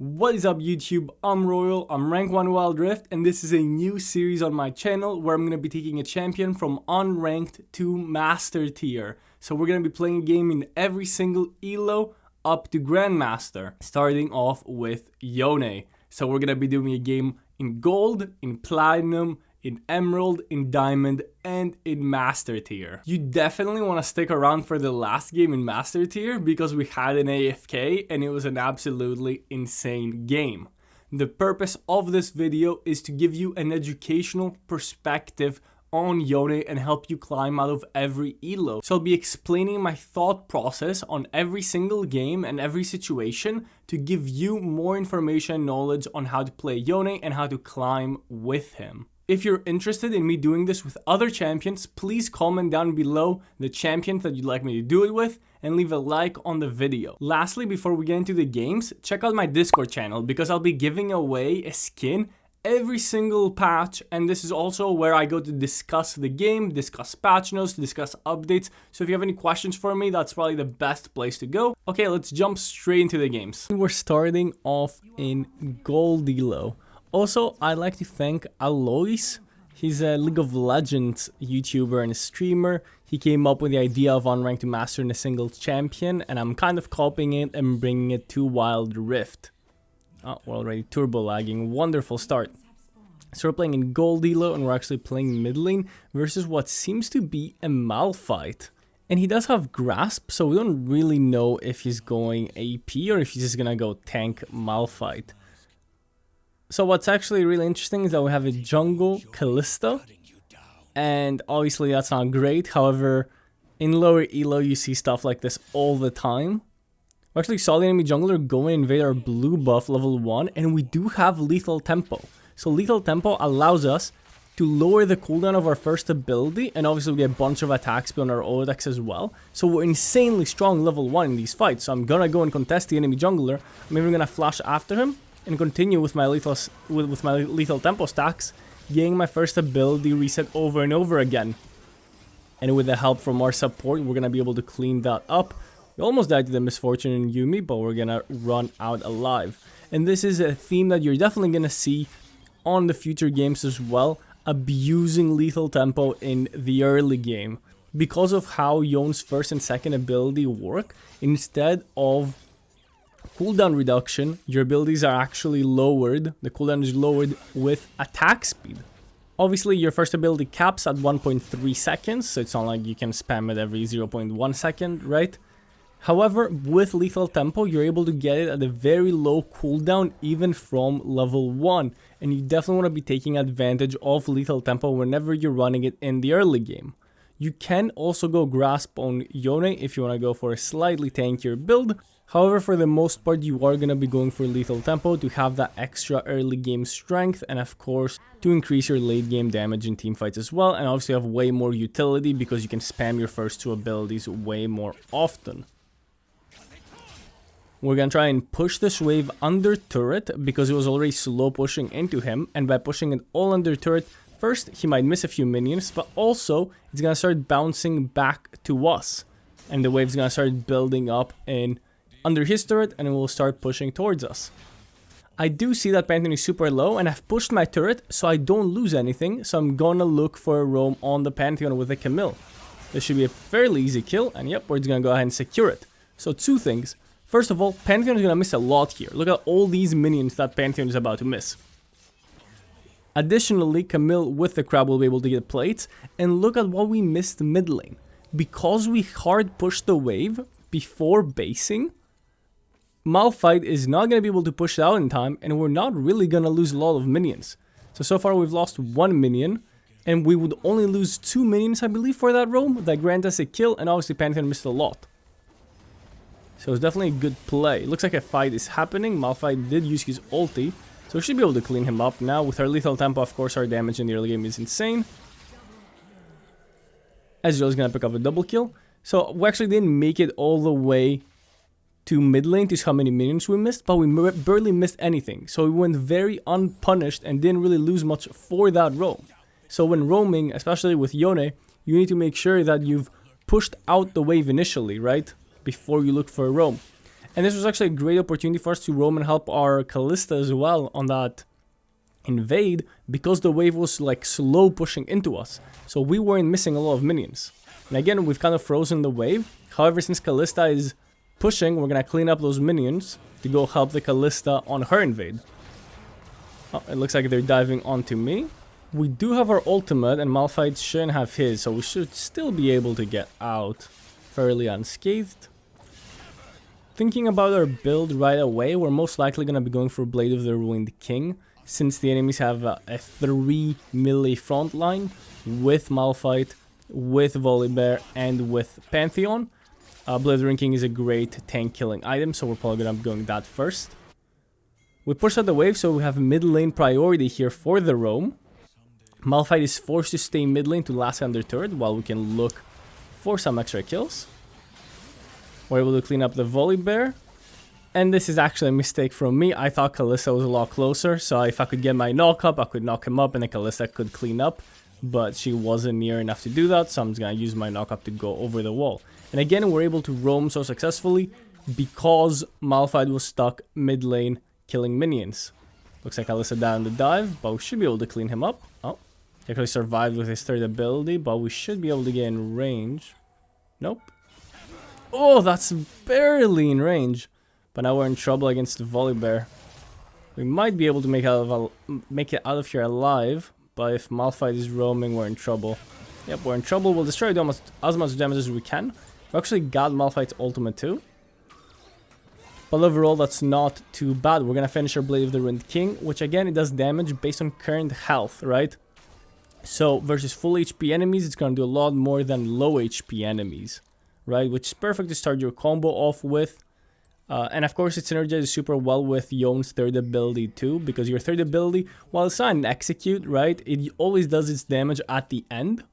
What is up YouTube, I'm Royal, I'm Rank 1 Wildrift, and this is a new series on my channel where I'm going to be taking a champion from Unranked to Master tier. So we're going to be playing a game in every single elo up to Grandmaster, starting off with Yone. So we're going to be doing a game in Gold, in Platinum, in Emerald, in Diamond, and in Master tier. You definitely want to stick around for the last game in Master tier because we had an AFK and it was an absolutely insane game. The purpose of this video is to give you an educational perspective on Yone and help you climb out of every elo. So I'll be explaining my thought process on every single game and every situation to give you more information and knowledge on how to play Yone and how to climb with him. If you're interested in me doing this with other champions, please comment down below the champions that you'd like me to do it with and leave a like on the video. Lastly, before we get into the games, check out my Discord channel because I'll be giving away a skin every single patch, and this is also where I go to discuss the game, discuss patch notes, discuss updates. So if you have any questions for me, that's probably the best place to go. Okay, let's jump straight into the games. We're starting off in Gold Elo. Also, I'd like to thank Alois. He's a League of Legends YouTuber and a streamer. He came up with the idea of Unranked to Master in a single champion, and I'm kind of copying it and bringing it to Wild Rift. Oh, we're already turbo lagging. Wonderful start. So we're playing in Gold Elo, and we're actually playing mid lane versus what seems to be a Malphite. And he does have Grasp, so we don't really know if he's going AP or if he's just gonna go tank Malphite. So what's actually really interesting is that we have a jungle Kalista, and obviously that's not great. However, in lower elo you see stuff like this all the time. We actually saw the enemy jungler go and invade our blue buff level 1, and we do have lethal tempo. So lethal tempo allows us to lower the cooldown of our first ability, and obviously we get a bunch of attacks beyond our auto-attacks as well. So we're insanely strong level 1 in these fights. So I'm gonna go and contest the enemy jungler. I'm even gonna flash after him and continue with my lethal tempo stacks, getting my first ability reset over and over again. And with the help from our support, we're gonna be able to clean that up. We almost died to the misfortune in Yumi, but we're gonna run out alive. And this is a theme that you're definitely gonna see on the future games as well, abusing lethal tempo in the early game. Because of how Yone's first and second ability work, instead of cooldown reduction, your abilities are actually lowered. The cooldown is lowered with attack speed. Obviously, your first ability caps at 1.3 seconds, so it's not like you can spam it every 0.1 second, right? However, with lethal tempo, you're able to get it at a very low cooldown, even from level 1. And you definitely want to be taking advantage of lethal tempo whenever you're running it in the early game. You can also go Grasp on Yone if you want to go for a slightly tankier build. However, for the most part, you are going to be going for lethal tempo to have that extra early game strength, and of course, to increase your late game damage in team fights as well, and obviously have way more utility because you can spam your first two abilities way more often. We're going to try and push this wave under turret because it was already slow pushing into him, and by pushing it all under turret, first, he might miss a few minions, but also, it's going to start bouncing back to us, and the wave's going to start building up in under his turret, and it will start pushing towards us. I do see that Pantheon is super low, and I've pushed my turret so I don't lose anything, so I'm gonna look for a roam on the Pantheon with a Camille. This should be a fairly easy kill, and yep, we're just gonna go ahead and secure it. So two things. First of all, Pantheon is gonna miss a lot here. Look at all these minions that Pantheon is about to miss. Additionally, Camille with the crab will be able to get plates, and look at what we missed mid lane. Because we hard pushed the wave before basing, Malphite is not going to be able to push it out in time, and we're not really going to lose a lot of minions. So far we've lost one minion, and we would only lose 2 minions, I believe, for that roam that grant us a kill, and obviously Pantheon missed a lot. So it's definitely a good play. Looks like a fight is happening. Malphite did use his ulti, so we should be able to clean him up now. With our lethal tempo, of course, our damage in the early game is insane. Ezreal is going to pick up a double kill. So we actually didn't make it all the way to mid lane to see how many minions we missed, but we barely missed anything. So we went very unpunished and didn't really lose much for that roam. So when roaming, especially with Yone, you need to make sure that you've pushed out the wave initially, right? Before you look for a roam. And this was actually a great opportunity for us to roam and help our Callista as well on that invade, because the wave was like slow pushing into us. So we weren't missing a lot of minions. And again, we've kind of frozen the wave. However, since Callista is pushing, we're going to clean up those minions to go help the Callista on her invade. Oh, it looks like they're diving onto me. We do have our ultimate, and Malphite shouldn't have his, so we should still be able to get out fairly unscathed. Thinking about our build right away, we're most likely going to be going for Blade of the Ruined King, since the enemies have a 3 melee front line with Malphite, with Volibear, and with Pantheon. Blade of the Ruined King is a great tank killing item, so we're probably going to be going that first. We push out the wave, so we have mid lane priority here for the roam. Malphite is forced to stay mid lane to last on their turret, while we can look for some extra kills. We're able to clean up the Volibear. And this is actually a mistake from me. I thought Callista was a lot closer, so if I could get my knock up, I could knock him up and then Callista could clean up. But she wasn't near enough to do that, so I'm just going to use my knock up to go over the wall. And again, we're able to roam so successfully because Malphite was stuck mid lane killing minions. Looks like Callista died on the dive, but we should be able to clean him up. Oh, he actually survived with his third ability, but we should be able to get in range. Nope. Oh, that's barely in range. But now we're in trouble against the Volibear. We might be able to make it out of here alive, but if Malphite is roaming, we're in trouble. Yep, we're in trouble. We'll destroy it almost as much damage as we can. We actually got Malphite's ultimate too. But overall, that's not too bad. We're gonna finish our Blade of the Ruined King, which again, it does damage based on current health, right? So versus full HP enemies, it's gonna do a lot more than low HP enemies, right? Which is perfect to start your combo off with. And of course, it synergizes super well with Yone's third ability too, because your third ability, while it's not an execute, right, it always does its damage at the end.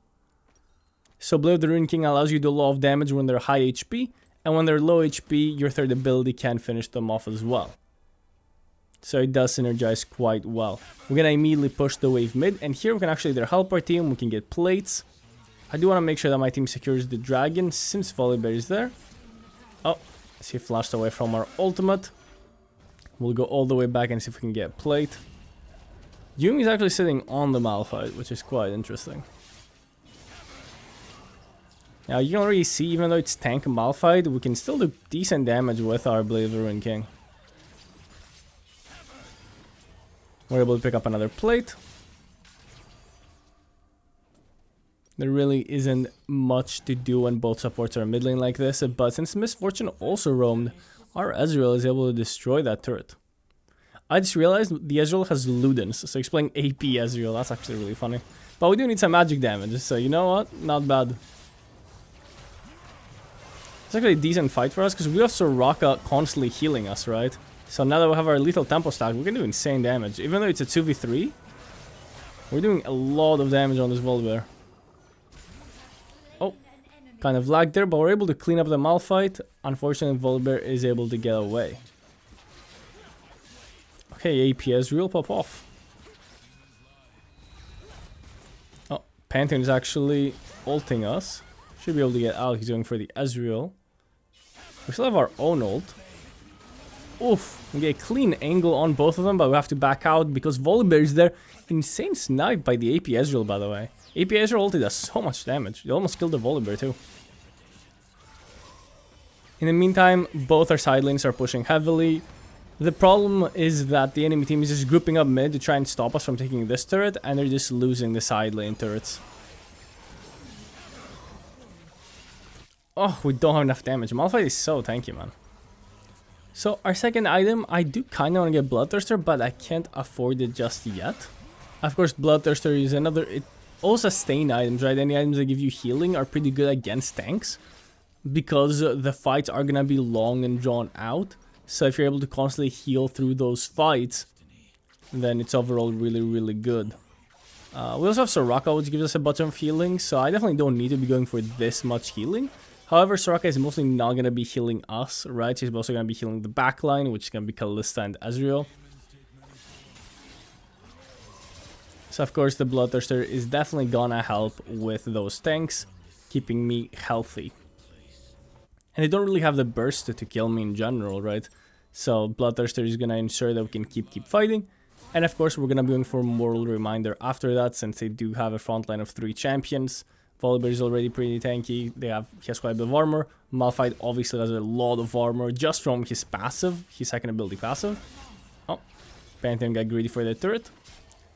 So Blade of the Ruined King allows you to do a lot of damage when they're high HP, and when they're low HP, your third ability can finish them off as well. So it does synergize quite well. We're gonna immediately push the wave mid, and here we can actually either help our team, we can get plates. I do want to make sure that my team secures the dragon, since Volibear is there. Oh. He flashed away from our ultimate. We'll go all the way back and see if we can get a plate. Yumi is actually sitting on the Malphite, which is quite interesting. Now you can already see, even though it's tank Malphite, we can still do decent damage with our Blade of the Ruined King. We're able to pick up another plate. There really isn't much to do when both supports are mid lane like this, but since Misfortune also roamed, our Ezreal is able to destroy that turret. I just realized the Ezreal has Ludens, so explaining AP Ezreal, that's actually really funny. But we do need some magic damage, so you know what? Not bad. It's actually a decent fight for us, because we have Soraka constantly healing us, right? So now that we have our lethal tempo stack, we can do insane damage. Even though it's a 2v3, we're doing a lot of damage on this Volibear. Kind of lagged there, but we're able to clean up the Malphite. Unfortunately, Volibear is able to get away. Okay, AP Ezreal, pop off. Oh, Pantheon is actually ulting us. Should be able to get out. He's going for the Ezreal. We still have our own ult. Oof, we get a clean angle on both of them, but we have to back out because Volibear is there. Insane snipe by the AP Ezreal, by the way. AP Ezreal ulti does so much damage. They almost killed the Volibear too. In the meantime, both our side lanes are pushing heavily. The problem is that the enemy team is just grouping up mid to try and stop us from taking this turret, and they're just losing the side lane turrets. Oh, we don't have enough damage. Malphite is so tanky, man. So our second item, I do kind of want to get Bloodthirster, but I can't afford it just yet. Of course, Bloodthirster is another... All sustain items, right? Any items that give you healing are pretty good against tanks, because the fights are gonna be long and drawn out. So if you're able to constantly heal through those fights, then it's overall really, really good. We also have Soraka, which gives us a bunch of healing, so I definitely don't need to be going for this much healing. However, Soraka is mostly not gonna be healing us, right? She's also gonna be healing the backline, which is gonna be Callista and Ezreal. So of course the Bloodthirster is definitely gonna help with those tanks, keeping me healthy. And they don't really have the burst to kill me in general, right? So Bloodthirster is gonna ensure that we can keep fighting. And of course, we're gonna be going for Moral Reminder after that, since they do have a front line of 3 champions. Volibear is already pretty tanky. He has quite a bit of armor. Malphite obviously has a lot of armor just from his passive, his second ability passive. Oh, Pantheon got greedy for the turret.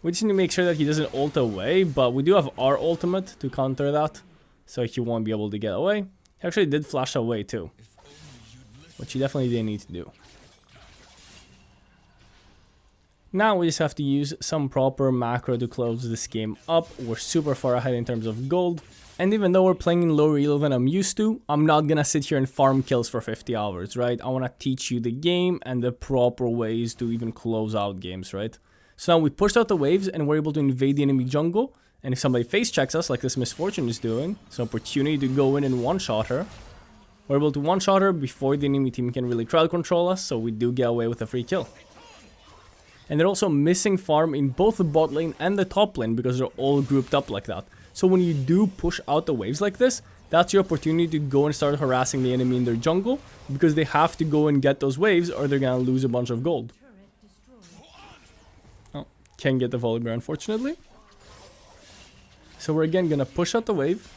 We just need to make sure that he doesn't ult away, but we do have our ultimate to counter that, so he won't be able to get away. He actually did flash away too, which he definitely didn't need to do. Now we just have to use some proper macro to close this game up. We're super far ahead in terms of gold, and even though we're playing in lower elo than I'm used to, I'm not gonna sit here and farm kills for 50 hours, right? I wanna teach you the game and the proper ways to even close out games, right? So now we pushed out the waves and we're able to invade the enemy jungle. And if somebody face checks us, like this Misfortune is doing, it's an opportunity to go in and one-shot her. We're able to one-shot her before the enemy team can really crowd control us, so we do get away with a free kill. And they're also missing farm in both the bot lane and the top lane because they're all grouped up like that. So when you do push out the waves like this, that's your opportunity to go and start harassing the enemy in their jungle, because they have to go and get those waves or they're gonna lose a bunch of gold. Oh, can't get the Volibear unfortunately. So we're again gonna push out the wave.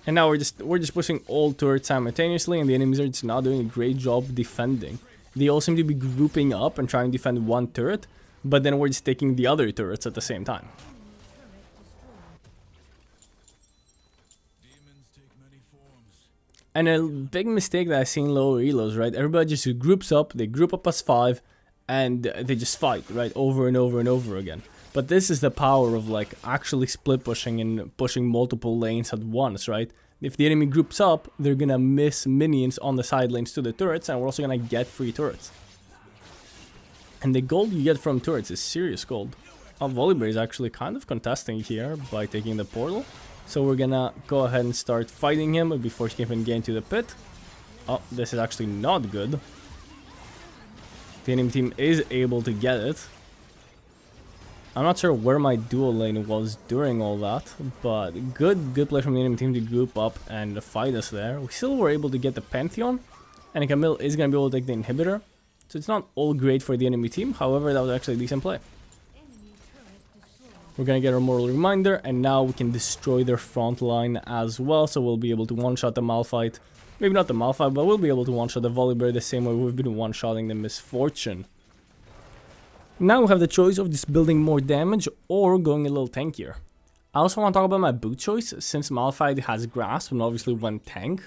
And now we're just pushing all turrets simultaneously, and the enemies are just not doing a great job defending. They all seem to be grouping up and trying to defend one turret, but then we're just taking the other turrets at the same time. And a big mistake that I see in lower elos, right? Everybody just groups up, they group up as 5, and they just fight, right? Over and over and over again. But this is the power of like actually split pushing and pushing multiple lanes at once, right? If the enemy groups up, they're gonna miss minions on the side lanes to the turrets, and we're also gonna get free turrets. And the gold you get from turrets is serious gold. Volibear is actually kind of contesting here by taking the portal. So we're gonna go ahead and start fighting him before he can even get into the pit. Oh, this is actually not good. The enemy team is able to get it. I'm not sure where my dual lane was during all that, but good play from the enemy team to group up and fight us there. We still were able to get the Pantheon, and Camille is going to be able to take the inhibitor. So it's not all great for the enemy team, however that was actually a decent play. We're going to get our Moral Reminder, and now we can destroy their front line as well, so we'll be able to one-shot the Malphite. Maybe not the Malphite, but we'll be able to one-shot the Volibear the same way we've been one-shotting the Misfortune. Now we have the choice of just building more damage or going a little tankier. I also want to talk about my boot choice, since Malphite has Grasp and obviously one tank.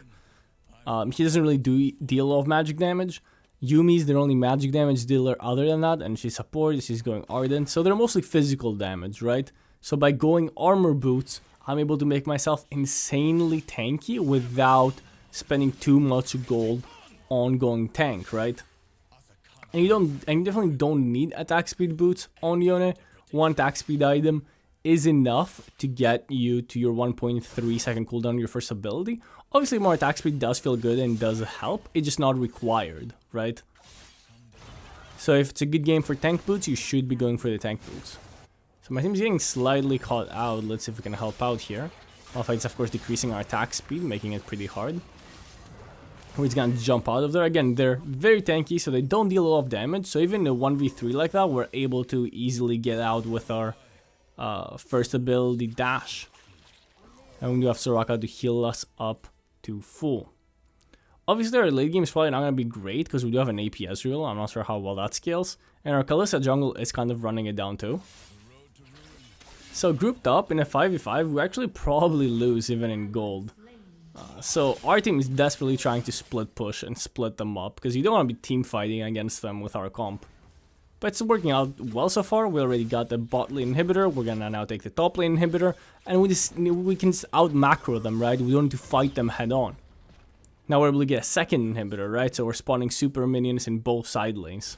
He doesn't really deal a lot of magic damage. Yumi's their only magic damage dealer other than that, and she's support, she's going Ardent, so they're mostly physical damage, right? So by going armor boots, I'm able to make myself insanely tanky without spending too much gold on going tank, right? And you definitely don't need attack speed boots on Yone. One attack speed item is enough to get you to your 1.3 second cooldown on your first ability. Obviously more attack speed does feel good and does help, it's just not required, right? So if it's a good game for tank boots, you should be going for the tank boots. So my team's getting slightly caught out, let's see if we can help out here. Malphite's of course decreasing our attack speed, making it pretty hard. We're just gonna jump out of there. Again, they're very tanky, so they don't deal a lot of damage. So even in a 1v3 like that, we're able to easily get out with our first ability dash. And we do have Soraka to heal us up to full. Obviously, our late game is probably not gonna be great because we do have an APS reel. I'm not sure how well that scales. And our Kalista jungle is kind of running it down too. So grouped up in a 5v5, we actually probably lose even in gold. So our team is desperately trying to split push and split them up, because you don't want to be team fighting against them with our comp. But it's working out well so far. We already got the bot lane inhibitor, we're gonna now take the top lane inhibitor, and we can just out macro them, right? We don't need to fight them head on. Now we're able to get a second inhibitor, right? So we're spawning super minions in both side lanes.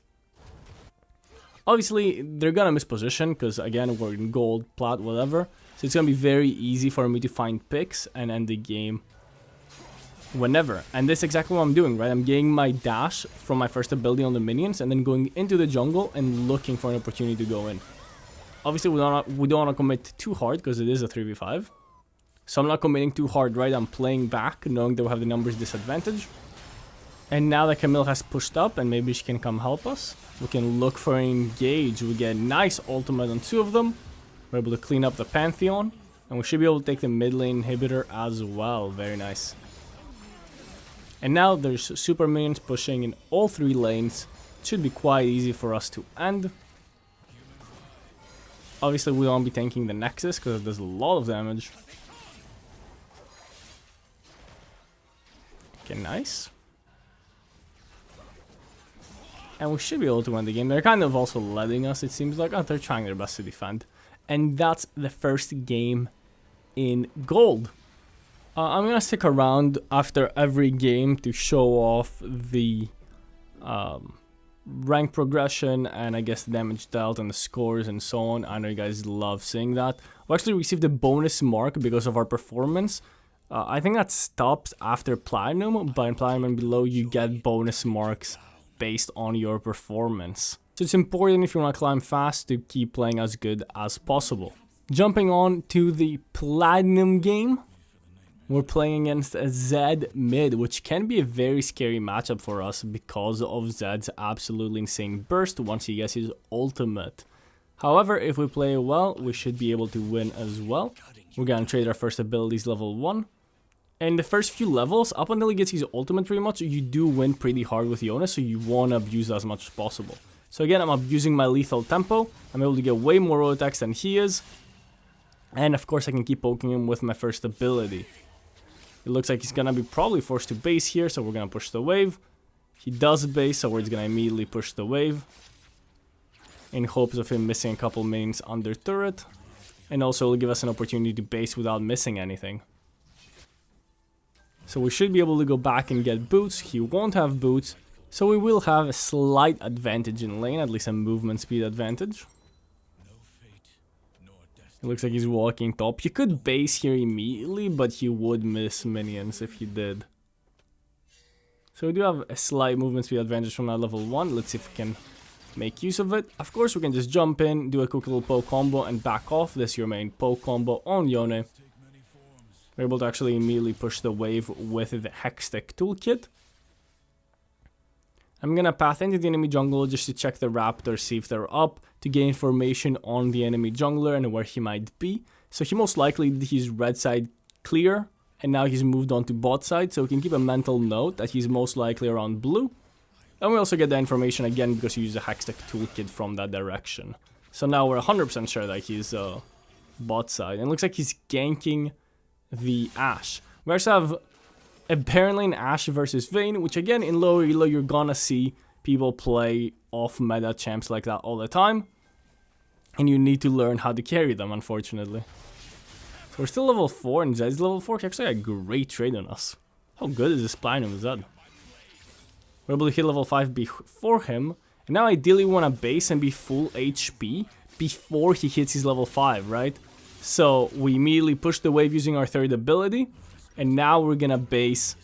Obviously, they're gonna miss position, because again, we're in gold, plat, whatever. So it's gonna be very easy for me to find picks and end the game whenever. And that's exactly what I'm doing, right? I'm getting my dash from my first ability on the minions and then going into the jungle and looking for an opportunity to go in. Obviously, we don't want to commit too hard because it is a 3v5. So I'm not committing too hard, right? I'm playing back, knowing that we have the numbers disadvantage. And now that Camille has pushed up and maybe she can come help us, we can look for an engage. We get a nice ultimate on 2 of them. We're able to clean up the Pantheon. And we should be able to take the mid lane inhibitor as well. Very nice. And now there's super minions pushing in all 3 lanes. It should be quite easy for us to end. Obviously we won't be tanking the Nexus because it does a lot of damage. Okay, nice. And we should be able to win the game. They're kind of also letting us, it seems like. Oh, they're trying their best to defend. And that's the first game in gold. I'm going to stick around after every game to show off the rank progression and I guess the damage dealt and the scores and so on. I know you guys love seeing that. We actually received a bonus mark because of our performance. I think that stops after Platinum, but in Platinum and below you get bonus marks based on your performance. So it's important if you want to climb fast to keep playing as good as possible. Jumping on to the Platinum game, we're playing against a Zed mid, which can be a very scary matchup for us because of Zed's absolutely insane burst once he gets his ultimate. However, if we play well, we should be able to win as well. We're gonna trade our first abilities level 1. And the first few levels, up until he gets his ultimate pretty much, you do win pretty hard with Yone, so you want to abuse that as much as possible. So again, I'm abusing my lethal tempo. I'm able to get way more roll attacks than he is. And of course I can keep poking him with my first ability. It looks like he's gonna be probably forced to base here, so we're gonna push the wave. He does base, so we're just gonna immediately push the wave. In hopes of him missing a couple minions under turret. And also it'll give us an opportunity to base without missing anything. So we should be able to go back and get boots. He won't have boots. So we will have a slight advantage in lane, at least a movement speed advantage. It looks like he's walking top. You could base here immediately, but he would miss minions if he did. So we do have a slight movement speed advantage from that level 1. Let's see if we can make use of it. Of course, we can just jump in, do a quick little poke combo, and back off. This is your main poke combo on Yone. We're able to actually immediately push the wave with the Hextech toolkit. I'm gonna path into the enemy jungle just to check the raptors, see if they're up, to get information on the enemy jungler and where he might be. So he most likely did his red side clear, and now he's moved on to bot side, so we can keep a mental note that he's most likely around blue. And we also get the information again because we use the Hextech toolkit from that direction. So now we're 100% sure that he's bot side. And it looks like he's ganking the Ashe. We also have apparently an Ashe versus Vayne, which again in lower elo you're gonna see people play off meta champs like that all the time. And you need to learn how to carry them, unfortunately. So we're still level 4 and Zed's level 4. He actually had a great trade on us. How good is this Platinum Zed? We're able to hit level 5 before him. And now ideally we want to base and be full HP before he hits his level 5, right? So we immediately push the wave using our third ability. And now we're gonna base.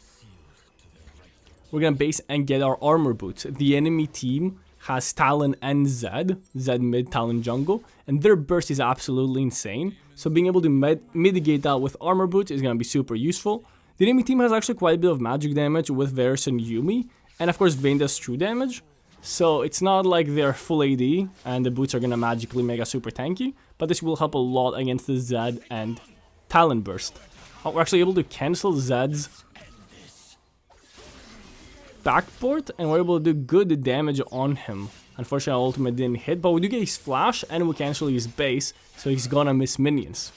We're gonna base and get our armor boots. The enemy team has Talon and Zed mid, Talon jungle, and their burst is absolutely insane. So being able to mitigate that with armor boots is gonna be super useful. The enemy team has actually quite a bit of magic damage with Varus and Yuumi, and of course Vayne does true damage. So it's not like they're full AD and the boots are gonna magically make us super tanky, but this will help a lot against the Zed and Talon burst. We're actually able to cancel Zed's backport, and we're able to do good damage on him. Unfortunately, our ultimate didn't hit, but we do get his flash, and we cancel his base, so he's gonna miss minions.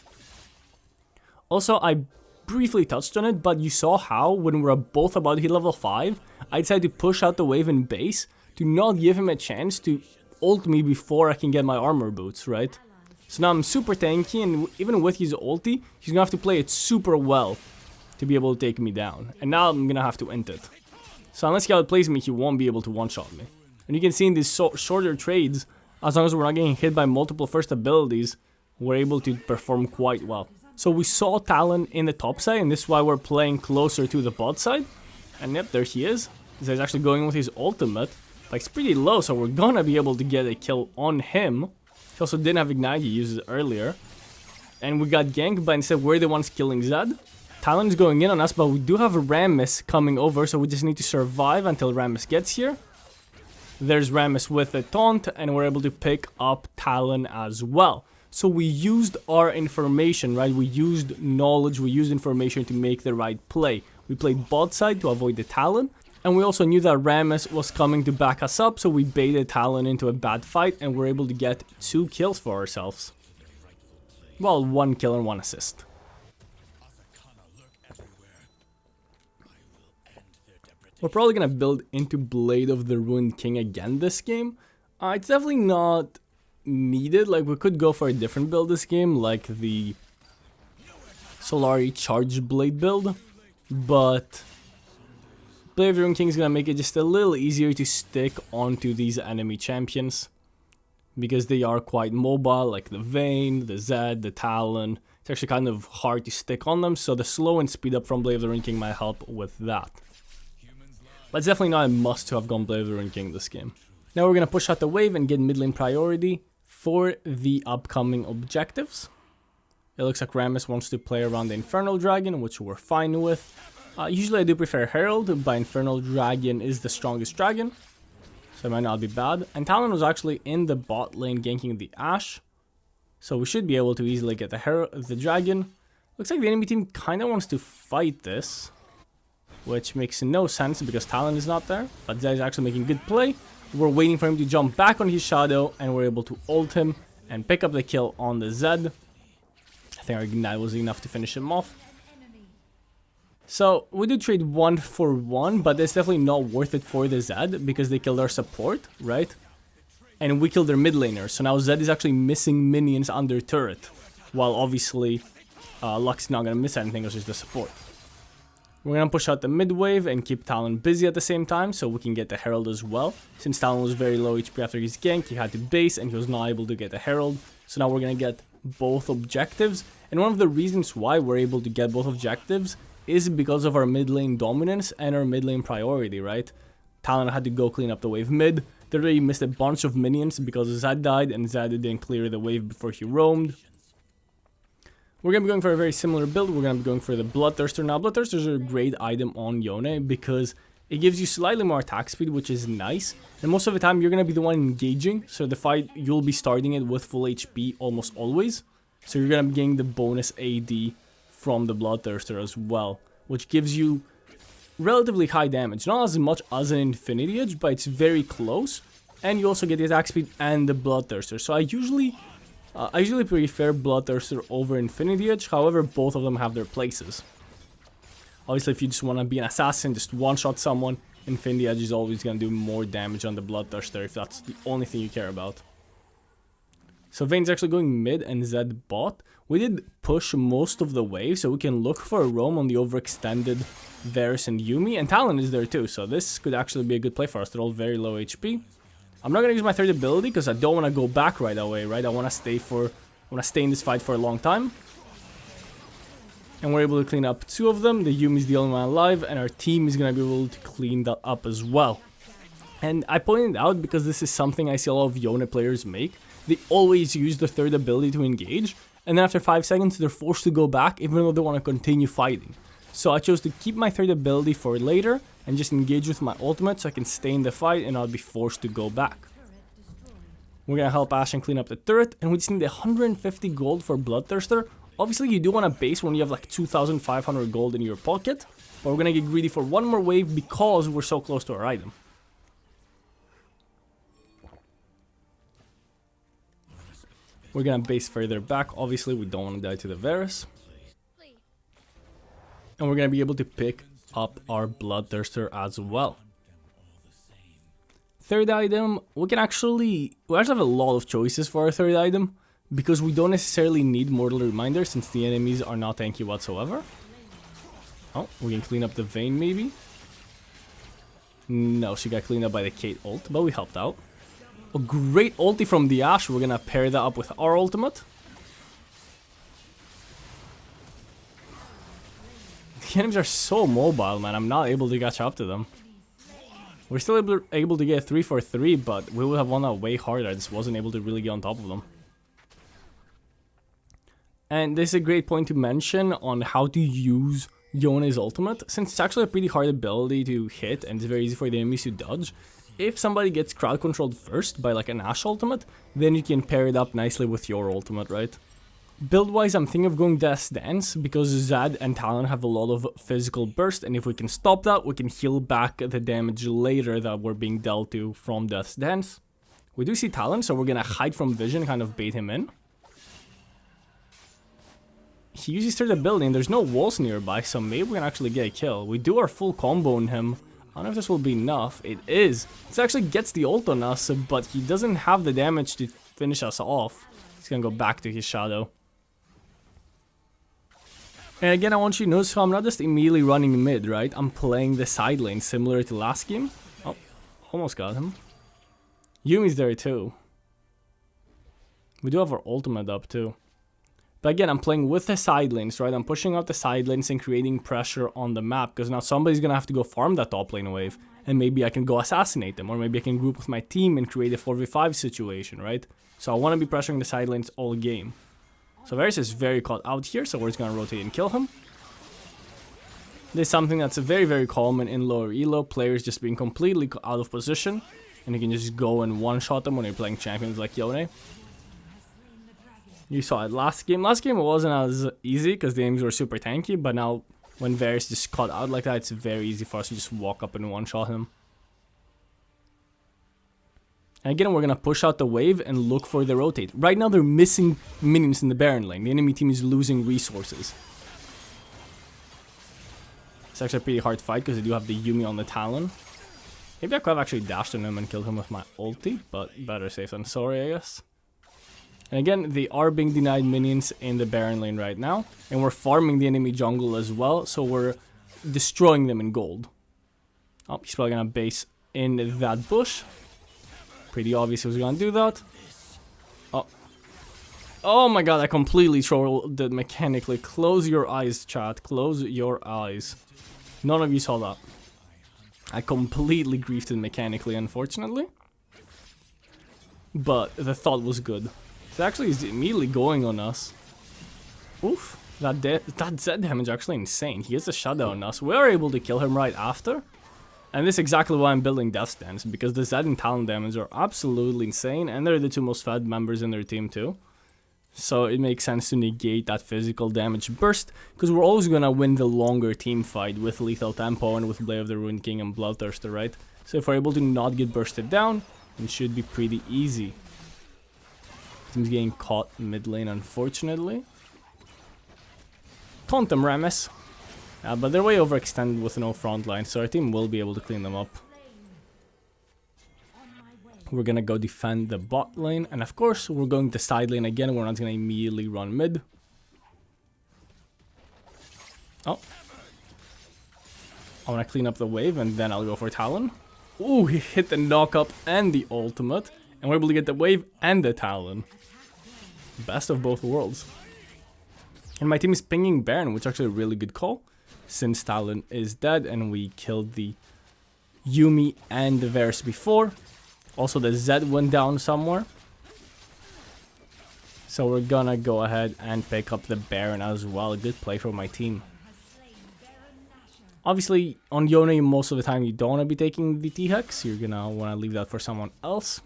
Also, I briefly touched on it, but you saw how, when we're both about to hit level 5, I decided to push out the wave in base to not give him a chance to ult me before I can get my armor boots, right? So now I'm super tanky, and even with his ulti, he's gonna have to play it super well to be able to take me down. And now I'm gonna have to int it. So unless he outplays me, he won't be able to one-shot me. And you can see in these shorter trades, as long as we're not getting hit by multiple first abilities, we're able to perform quite well. So we saw Talon in the top side, and this is why we're playing closer to the bot side. And yep, there he is. He's actually going with his ultimate. Like, it's pretty low, so we're gonna be able to get a kill on him. He also didn't have Ignite, he used it earlier. and we got ganked, but instead we're the ones killing Zed. Talon's going in on us, but we do have Rammus coming over, so we just need to survive until Rammus gets here. There's Rammus with a taunt, and we're able to pick up Talon as well. So we used our information, right? We used knowledge, we used information to make the right play. We played bot side to avoid the Talon, and we also knew that Rammus was coming to back us up, so we baited Talon into a bad fight, and we're able to get 2 kills for ourselves. Well, 1 kill and 1 assist. We're probably gonna build into Blade of the Ruined King again this game. It's definitely not needed. Like, we could go for a different build this game, like the Solari Charged Blade build, but Blade of the Ruined King is gonna make it just a little easier to stick onto these enemy champions, because they are quite mobile, like the Vayne, the Zed, the Talon. It's actually kind of hard to stick on them, so the slow and speed up from Blade of the Ruined King might help with that. But it's definitely not a must to have gone Blade of the Ruined King this game. Now we're going to push out the wave and get mid lane priority for the upcoming objectives. It looks like Rammus wants to play around the Infernal Dragon, which we're fine with. Usually I do prefer Herald, but Infernal Dragon is the strongest dragon, so it might not be bad. And Talon was actually in the bot lane ganking the Ashe, so we should be able to easily get the dragon. Looks like the enemy team kind of wants to fight this, which makes no sense because Talon is not there, but Zed is actually making good play. We're waiting for him to jump back on his shadow, and we're able to ult him and pick up the kill on the Zed. I think our ignite was enough to finish him off. So we do trade 1 for 1, but it's definitely not worth it for the Zed because they killed our support, right? And we killed their mid laner, so now Zed is actually missing minions under turret, while obviously Lux is not going to miss anything, it's just the support. We're going to push out the mid wave and keep Talon busy at the same time so we can get the Herald as well. Since Talon was very low HP after his gank, he had to base and he was not able to get the Herald. So now we're going to get both objectives. And one of the reasons why we're able to get both objectives is because of our mid lane dominance and our mid lane priority, right? Talon had to go clean up the wave mid. They already missed a bunch of minions because Zed died and Zed didn't clear the wave before he roamed. We're going to be going for a very similar build. We're going to be going for the Bloodthirster. Now, Bloodthirsters are a great item on Yone because it gives you slightly more attack speed, which is nice. And most of the time, you're going to be the one engaging. So the fight, you'll be starting it with full HP almost always. So you're going to be getting the bonus AD from the Bloodthirster as well, which gives you relatively high damage. Not as much as an Infinity Edge, but it's very close. And you also get the attack speed and the Bloodthirster. So I usually prefer Bloodthirster over Infinity Edge, however both of them have their places. Obviously if you just want to be an assassin, just one-shot someone, Infinity Edge is always going to do more damage on the Bloodthirster if that's the only thing you care about. So Vayne's actually going mid and Zed bot. We did push most of the wave, so we can look for a roam on the overextended Varus and Yuumi, and Talon is there too, so this could actually be a good play for us. They're all very low HP. I'm not gonna use my third ability because I don't want to go back right away, right? I want to stay in this fight for a long time. And we're able to clean up 2 of them. The Yuumi is the only one alive, and our team is gonna be able to clean that up as well. And I pointed out because this is something I see a lot of Yone players make. They always use the third ability to engage, and then after 5 seconds they're forced to go back even though they want to continue fighting. So I chose to keep my third ability for later and just engage with my ultimate so I can stay in the fight and not be forced to go back. We're going to help Ashen clean up the turret, and we just need 150 gold for Bloodthirster. Obviously you do want to base when you have like 2,500 gold in your pocket, but we're going to get greedy for one more wave because we're so close to our item. We're going to base further back. Obviously we don't want to die to the Varus. And we're going to be able to pick up our Bloodthirster as well. Third item, we actually have a lot of choices for our third item because we don't necessarily need Mortal Reminder since the enemies are not tanky whatsoever. Oh, we can clean up the Vayne maybe. No, she got cleaned up by the Kate ult, but we helped out. A great ulti from the Ashe. We're going to pair that up with our ultimate. The enemies are so mobile, man. I'm not able to catch up to them. We're still able to get 3 for 3, but we would have won that way harder. I just wasn't able to really get on top of them. And this is a great point to mention on how to use Yone's ultimate, since it's actually a pretty hard ability to hit and it's very easy for the enemies to dodge. If somebody gets crowd controlled first by like an Ashe ultimate, then you can pair it up nicely with your ultimate, right? Build wise, I'm thinking of going Death's Dance because Zed and Talon have a lot of physical burst, and if we can stop that, we can heal back the damage later that we're being dealt to from Death's Dance. We do see Talon, so we're gonna hide from vision, kind of bait him in. He usually started a building, there's no walls nearby, so maybe we can actually get a kill. We do our full combo on him. I don't know if this will be enough. It is. This actually gets the ult on us, but he doesn't have the damage to finish us off. He's gonna go back to his shadow. And again, I want you to notice how I'm not just immediately running mid, right? I'm playing the side lane, similar to last game. Oh, almost got him. Yumi's there too. We do have our ultimate up too. But again, I'm playing with the side lanes, right? I'm pushing out the side lanes and creating pressure on the map, because now somebody's going to have to go farm that top lane wave, and maybe I can go assassinate them, or maybe I can group with my team and create a 4v5 situation, right? So I want to be pressuring the side lanes all game. So Varus is very caught out here, so we're just going to rotate and kill him. This is something that's very, very common in lower elo, players just being completely out of position, and you can just go and one-shot them when you're playing champions like Yone. You saw it last game. Last game it wasn't as easy because the enemies were super tanky, but now when Varus just caught out like that, it's very easy for us to just walk up and one-shot him. And again, we're going to push out the wave and look for the rotate. Right now, they're missing minions in the Baron lane. The enemy team is losing resources. It's actually a pretty hard fight because they do have the Yumi on the Talon. Maybe I could have actually dashed on him and killed him with my ulti, but better safe than sorry, I guess. And again, they are being denied minions in the Baron lane right now. And we're farming the enemy jungle as well, so we're destroying them in gold. Oh, he's probably going to base in that bush. Pretty obvious he was going to do that. Oh. Oh my god, I completely trolled it mechanically. Close your eyes, chat. Close your eyes. None of you saw that. I completely griefed it mechanically, unfortunately. But the thought was good. It actually is immediately going on us. Oof. That Zed damage actually insane. He has a shadow on us. We are able to kill him right after. And this is exactly why I'm building Death's Dance, because the Zed and Talon damage are absolutely insane, and they're the two most fed members in their team too. So it makes sense to negate that physical damage burst, because we're always gonna win the longer team fight with Lethal Tempo and with Blade of the Ruined King and Bloodthirster, right? So if we're able to not get bursted down, it should be pretty easy. Team's getting caught mid lane, unfortunately. Taunt them, Rammus. But they're way overextended with no front line, so our team will be able to clean them up. We're gonna go defend the bot lane, and of course we're going to side lane again. We're not gonna immediately run mid. Oh. I wanna clean up the wave and then I'll go for Talon. Ooh, he hit the knock up and the ultimate, and we're able to get the wave and the Talon. Best of both worlds. And my team is pinging Baron, which is actually a really good call, since Talon is dead and we killed the Yumi and the Varus before. Also, the Zed went down somewhere. So we're gonna go ahead and pick up the Baron as well. Good play from my team. Obviously, on Yone, most of the time you don't want to be taking the T-Hex. You're gonna want to leave that for someone else.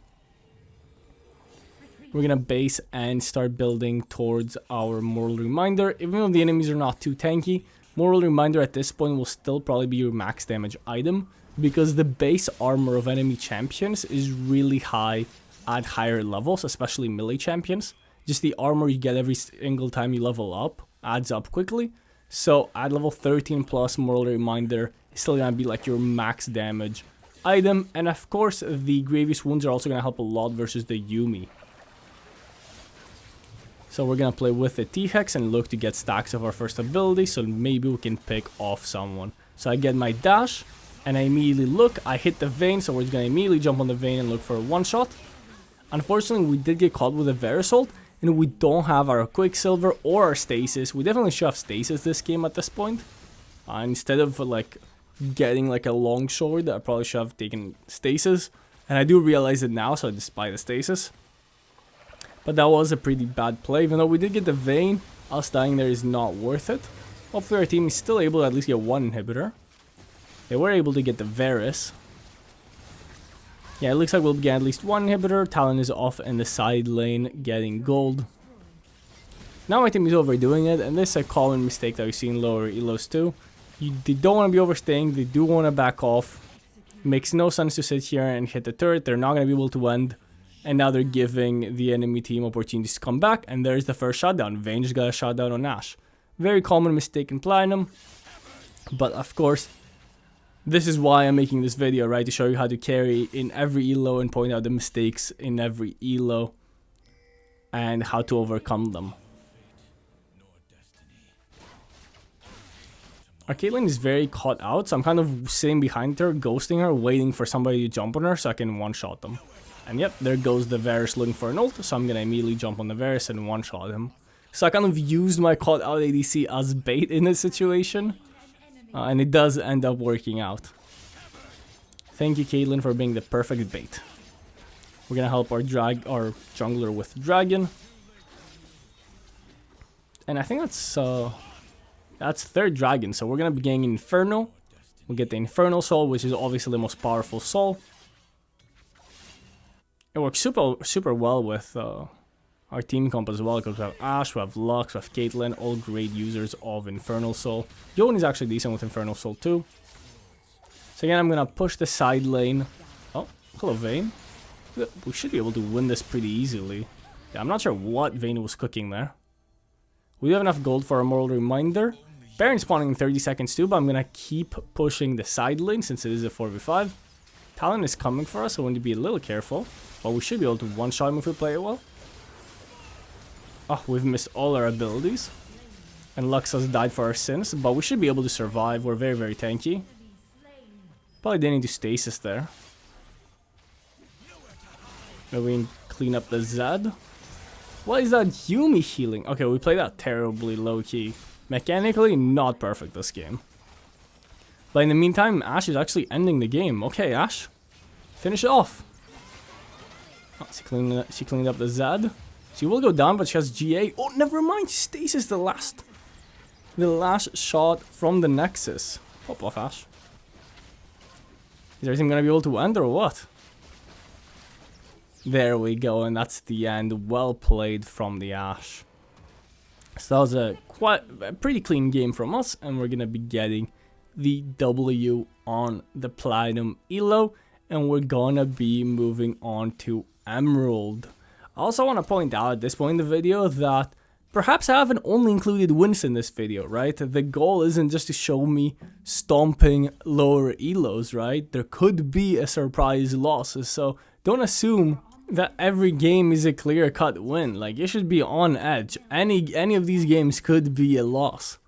We're gonna base and start building towards our Moral Reminder. Even though the enemies are not too tanky, Moral Reminder at this point will still probably be your max damage item, because the base armor of enemy champions is really high at higher levels, especially melee champions. Just the armor you get every single time you level up adds up quickly. So at level 13 plus, Moral Reminder is still gonna be like your max damage item. And of course, the Grievous Wounds are also gonna help a lot versus the Yumi. So we're gonna play with the T-Hex and look to get stacks of our first ability, so maybe we can pick off someone. So I get my dash, and I immediately look, I hit the Vayne, so we're just gonna immediately jump on the Vayne and look for a one-shot. Unfortunately, we did get caught with a Varus ult, and we don't have our Quicksilver or our Stasis. We definitely should have Stasis this game at this point. Instead of like getting like a long sword, I probably should have taken Stasis. And I do realize it now, so I just buy the Stasis. But that was a pretty bad play. Even though we did get the Vayne, Us dying there is not worth it. Hopefully our team is still able to at least get one inhibitor. They were able to get the Varus. Yeah, it looks like we'll get at least one inhibitor. Talon is off in the side lane getting gold. Now my team is overdoing it, and this is a common mistake that we see in lower elos too. They don't want to be overstaying, they do want to back off. Makes no sense to sit here and hit the turret, they're not going to be able to end. And now they're giving the enemy team opportunities to come back, and there's the first shutdown. Vayne just got a shutdown on Ashe. Very common mistake in Platinum. But of course, this is why I'm making this video, right? To show you how to carry in every elo and point out the mistakes in every elo. And how to overcome them. Our Caitlyn is very caught out, so I'm kind of sitting behind her, ghosting her, waiting for somebody to jump on her so I can one-shot them. And yep, there goes the Varus looking for an ult, so I'm gonna immediately jump on the Varus and one-shot him. So I kind of used my caught out ADC as bait in this situation. And it does end up working out. Thank you, Caitlyn, for being the perfect bait. We're gonna help our jungler with Dragon. And I think that's third Dragon, so we're gonna be getting Inferno. We'll get the Infernal Soul, which is obviously the most powerful soul. It works super well with our team comp as well, because we have Ashe, we have Lux, we have Caitlyn, all great users of Infernal Soul. Yone is actually decent with Infernal Soul too. So again, I'm gonna push the side lane. Oh, hello Vayne. We should be able to win this pretty easily. Yeah, I'm not sure what Vayne was cooking there. We have enough gold for a moral reminder. Baron spawning in 30 seconds too, but I'm gonna keep pushing the side lane since it is a 4v5. Talon is coming for us, so we need to be a little careful. But we should be able to one-shot him if we play it well. Oh, we've missed all our abilities. And Lux has died for our sins, but we should be able to survive. We're very, very tanky. Probably didn't need to stasis there. Maybe we can clean up the Zed. What is that Yumi healing? Okay, we played that terribly low-key. Mechanically, not perfect this game. But in the meantime, Ashe is actually ending the game. Okay, Ashe. Finish it off. Oh, she cleaned up the Zed. She will go down, but she has GA. Oh, never mind. Stasis the last shot from the Nexus. Pop off, Ashe. Is everything gonna be able to end or what? There we go, and that's the end. Well played from the Ashe. So that was a pretty clean game from us, and we're gonna be getting the W on the Platinum Elo, and we're gonna be moving on to Emerald. I also want to point out at this point in the video that perhaps I haven't only included wins in this video, right? The goal isn't just to show me stomping lower elos, right? There could be a surprise loss, so don't assume that every game is a clear-cut win. Like, you should be on edge. Any of these games could be a loss.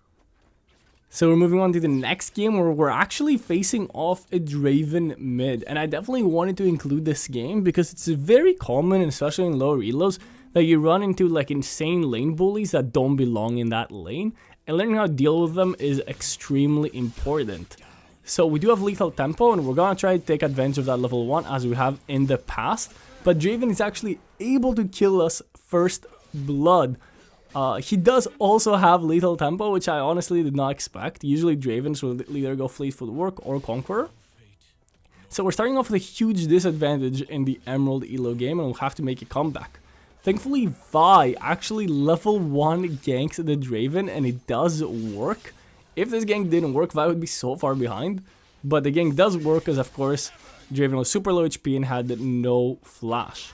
So we're moving on to the next game where we're actually facing off a Draven mid. And I definitely wanted to include this game because it's very common, especially in lower elos, that you run into like insane lane bullies that don't belong in that lane. And learning how to deal with them is extremely important. So we do have lethal tempo, and we're gonna try to take advantage of that level 1 as we have in the past. But Draven is actually able to kill us first blood. He does also have lethal tempo, which I honestly did not expect. Usually Dravens will either go Fleetfoot Work or Conqueror. So we're starting off with a huge disadvantage in the Emerald Elo game, and we'll have to make a comeback. Thankfully, Vi actually level 1 ganks the Draven, and it does work. If this gank didn't work, Vi would be so far behind. But the gank does work because, of course, Draven was super low HP and had no flash.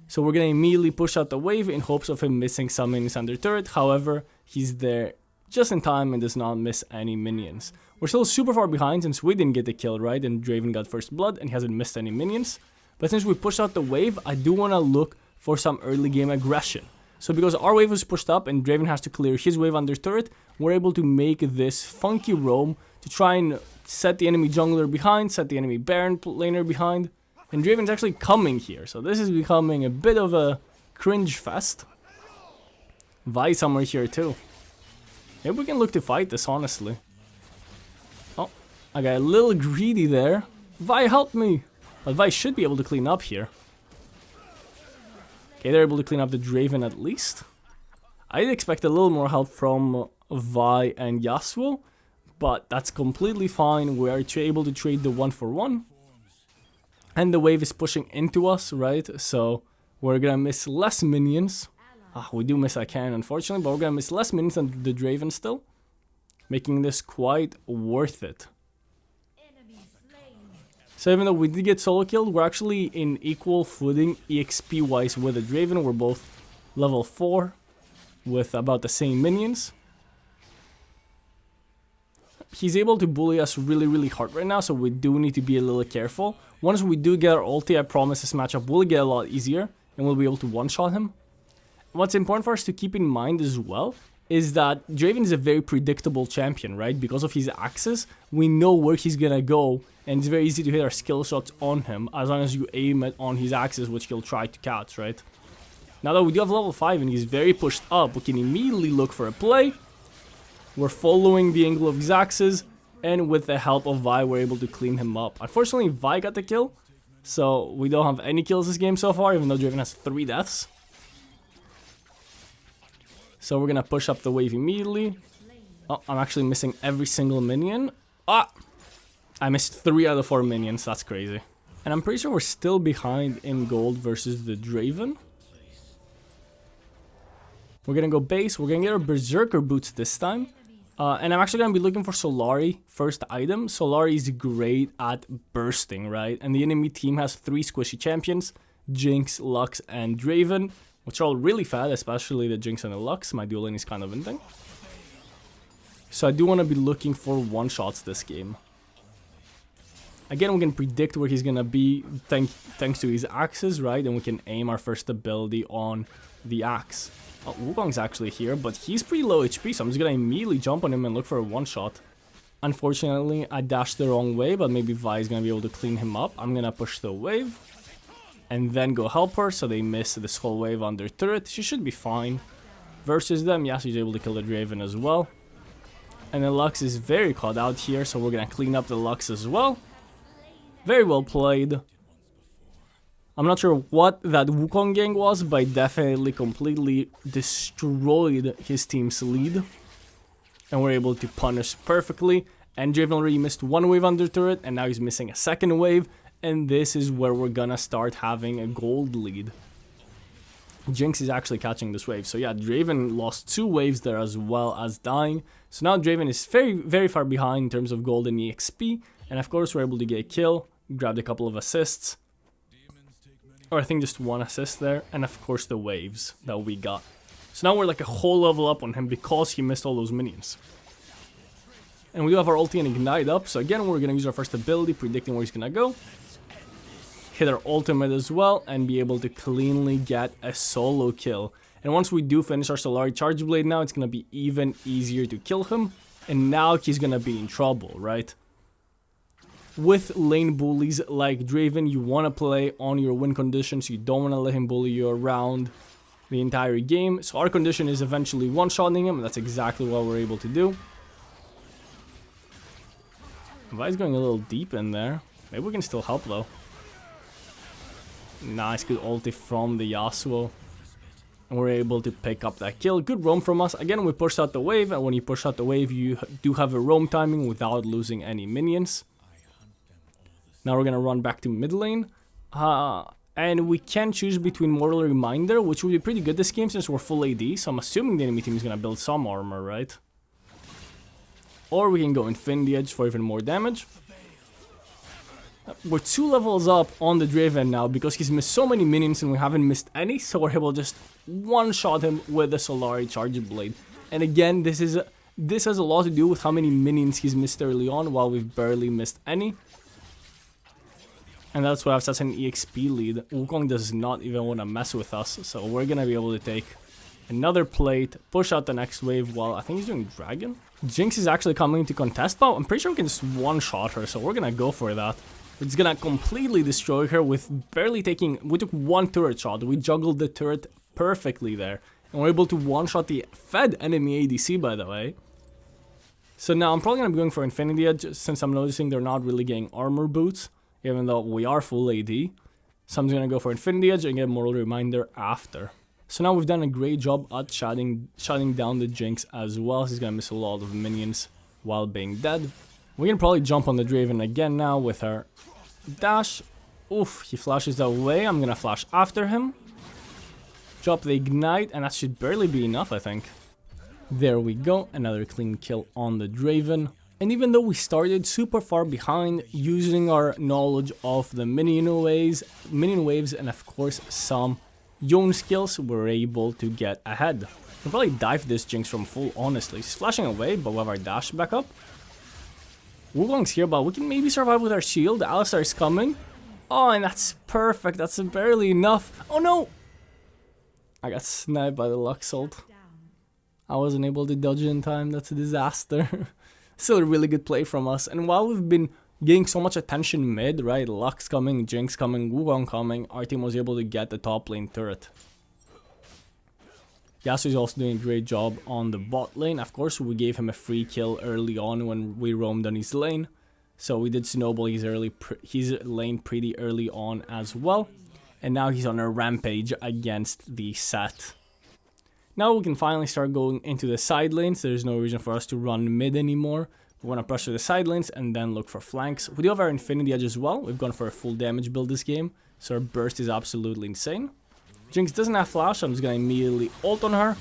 So we're going to immediately push out the wave in hopes of him missing some minions under turret. However, he's there just in time and does not miss any minions. We're still super far behind since we didn't get the kill, right? And Draven got first blood and he hasn't missed any minions. But since we pushed out the wave, I do want to look for some early game aggression. So because our wave was pushed up and Draven has to clear his wave under turret, we're able to make this funky roam to try and set the enemy jungler behind, set the enemy Baron laner behind. And Draven's actually coming here, so this is becoming a bit of a cringe fest. Vi somewhere here too. Maybe we can look to fight this, honestly. Oh, I got a little greedy there. Vi, help me! But Vi should be able to clean up here. Okay, they're able to clean up the Draven at least. I'd expect a little more help from Vi and Yasuo, but that's completely fine. We're able to trade the 1-for-1. And the wave is pushing into us, right? So we're gonna miss less minions. We do miss a cannon, unfortunately, but we're gonna miss less minions than the Draven still, making this quite worth it. So even though we did get solo killed, we're actually in equal footing EXP wise with the Draven. We're both level 4 with about the same minions. He's able to bully us really hard right now, so we do need to be a little careful. Once we do get our ulti, I promise this matchup will get a lot easier and we'll be able to one-shot him. What's important for us to keep in mind as well is that Draven is a very predictable champion, right? Because of his axes, we know where he's gonna go, and it's very easy to hit our skill shots on him as long as you aim it on his axes, which he'll try to catch, right? Now that we do have level 5 and he's very pushed up, we can immediately look for a play. We're following the angle of his axes, and with the help of Vi, we're able to clean him up. Unfortunately, Vi got the kill, so we don't have any kills this game so far, even though Draven has 3 deaths. So we're gonna push up the wave immediately. Oh, I'm actually missing every single minion. I missed 3 out of 4 minions, that's crazy. And I'm pretty sure we're still behind in gold versus the Draven. We're gonna go base, we're gonna get our Berserker boots this time. And I'm actually gonna be looking for Solari first item. Solari is great at bursting, right? And the enemy team has 3 squishy champions, Jinx, Lux, and Draven, which are all really fast, especially the Jinx and the Lux. My dual lane is kind of hinting. So I do want to be looking for one-shots this game. Again, we can predict where he's going to be thanks to his axes, right? And we can aim our first ability on the axe. Oh, Wukong's actually here, but he's pretty low HP, so I'm just going to immediately jump on him and look for a one-shot. Unfortunately, I dashed the wrong way, but maybe Vi is going to be able to clean him up. I'm going to push the wave and then go help her, so they miss this whole wave on their turret. She should be fine. Versus them, yeah, she's able to kill the Draven as well. And the Lux is very caught out here, so we're gonna clean up the Lux as well. Very well played. I'm not sure what that Wukong gang was, but it definitely completely destroyed his team's lead. And we're able to punish perfectly. And Draven already missed 1 wave on their turret, and now he's missing a 2nd wave. And this is where we're gonna start having a gold lead. Jinx is actually catching this wave. So yeah, Draven lost 2 waves there as well as dying. So now Draven is very far behind in terms of gold and EXP. And of course we're able to get a kill, grabbed a couple of assists. Or I think just 1 assist there. And of course the waves that we got. So now we're like a whole level up on him because he missed all those minions. And we do have our ulti and ignite up. So again, we're gonna use our first ability, predicting where he's gonna go. Hit our ultimate as well and be able to cleanly get a solo kill. And once we do finish our Solari Charge Blade now, it's going to be even easier to kill him. And now he's going to be in trouble, right? With lane bullies like Draven, you want to play on your win conditions. You don't want to let him bully you around the entire game. So our condition is eventually one-shotting him. And that's exactly what we're able to do. Vi's going a little deep in there. Maybe we can still help though. Nice, good ulti from the Yasuo. And we're able to pick up that kill. Good roam from us. Again, we pushed out the wave. And when you push out the wave, you do have a roam timing without losing any minions. Now we're going to run back to mid lane. And we can choose between Mortal Reminder, which would be pretty good this game since we're full AD. So I'm assuming the enemy team is going to build some armor, right? Or we can go Infinity Edge for even more damage. We're 2 levels up on the Draven now because he's missed so many minions and we haven't missed any. So we're able to just one-shot him with the Solari Charge Blade. And again, this has a lot to do with how many minions he's missed early on while we've barely missed any. And that's why I have such an EXP lead. Wukong does not even want to mess with us. So we're going to be able to take another plate, push out the next wave while I think he's doing Dragon. Jinx is actually coming to contest, but I'm pretty sure we can just one-shot her. So we're going to go for that. It's gonna completely destroy her with barely taking... We took 1 turret shot. We juggled the turret perfectly there. And we're able to one-shot the fed enemy ADC, by the way. So now I'm probably gonna be going for Infinity Edge since I'm noticing they're not really getting armor boots. Even though we are full AD. So I'm just gonna go for Infinity Edge and get Mortal Reminder after. So now we've done a great job at shutting down the Jinx as well. He's gonna miss a lot of minions while being dead. We're gonna probably jump on the Draven again now with our dash. Oof, he flashes away. I'm gonna flash after him. Drop the ignite, and that should barely be enough, I think. There we go, another clean kill on the Draven. And even though we started super far behind, using our knowledge of the minion waves, and of course some Yone skills, we're able to get ahead. We'll probably dive this Jinx from full, honestly. He's flashing away, but we have our dash back up. Wukong's here, but we can maybe survive with our shield. Alistar is coming. Oh, and that's perfect. That's barely enough. Oh no! I got sniped by the Lux ult. I wasn't able to dodge in time. That's a disaster. Still a really good play from us. And while we've been getting so much attention mid, right? Lux coming, Jinx coming, Wukong coming, our team was able to get the top lane turret. Yasuo is also doing a great job on the bot lane. Of course, we gave him a free kill early on when we roamed on his lane. So we did snowball his lane pretty early on as well. And now he's on a rampage against the set. Now we can finally start going into the side lanes. There's no reason for us to run mid anymore. We want to pressure the side lanes and then look for flanks. We do have our Infinity Edge as well. We've gone for a full damage build this game. So our burst is absolutely insane. Jinx doesn't have flash, so I'm just going to immediately ult on her.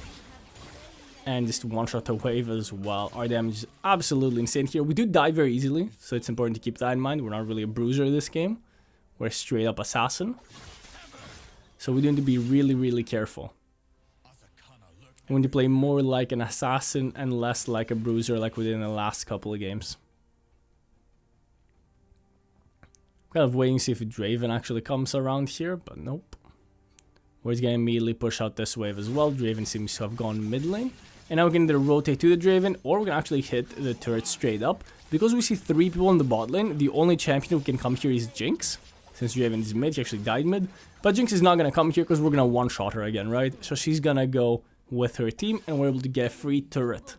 And just one-shot the wave as well. Our damage is absolutely insane here. We do die very easily, so it's important to keep that in mind. We're not really a bruiser this game. We're a straight-up assassin. So we need to be really, really careful. We need to play more like an assassin and less like a bruiser like we did in the last couple of games. Kind of waiting to see if Draven actually comes around here, but nope. We're just going to immediately push out this wave as well. Draven seems to have gone mid lane. And now we can either rotate to the Draven, or we can actually hit the turret straight up. Because we see 3 people in the bot lane, the only champion who can come here is Jinx. Since Draven is mid, she actually died mid. But Jinx is not going to come here because we're going to one-shot her again, right? So she's going to go with her team, and we're able to get a free turret.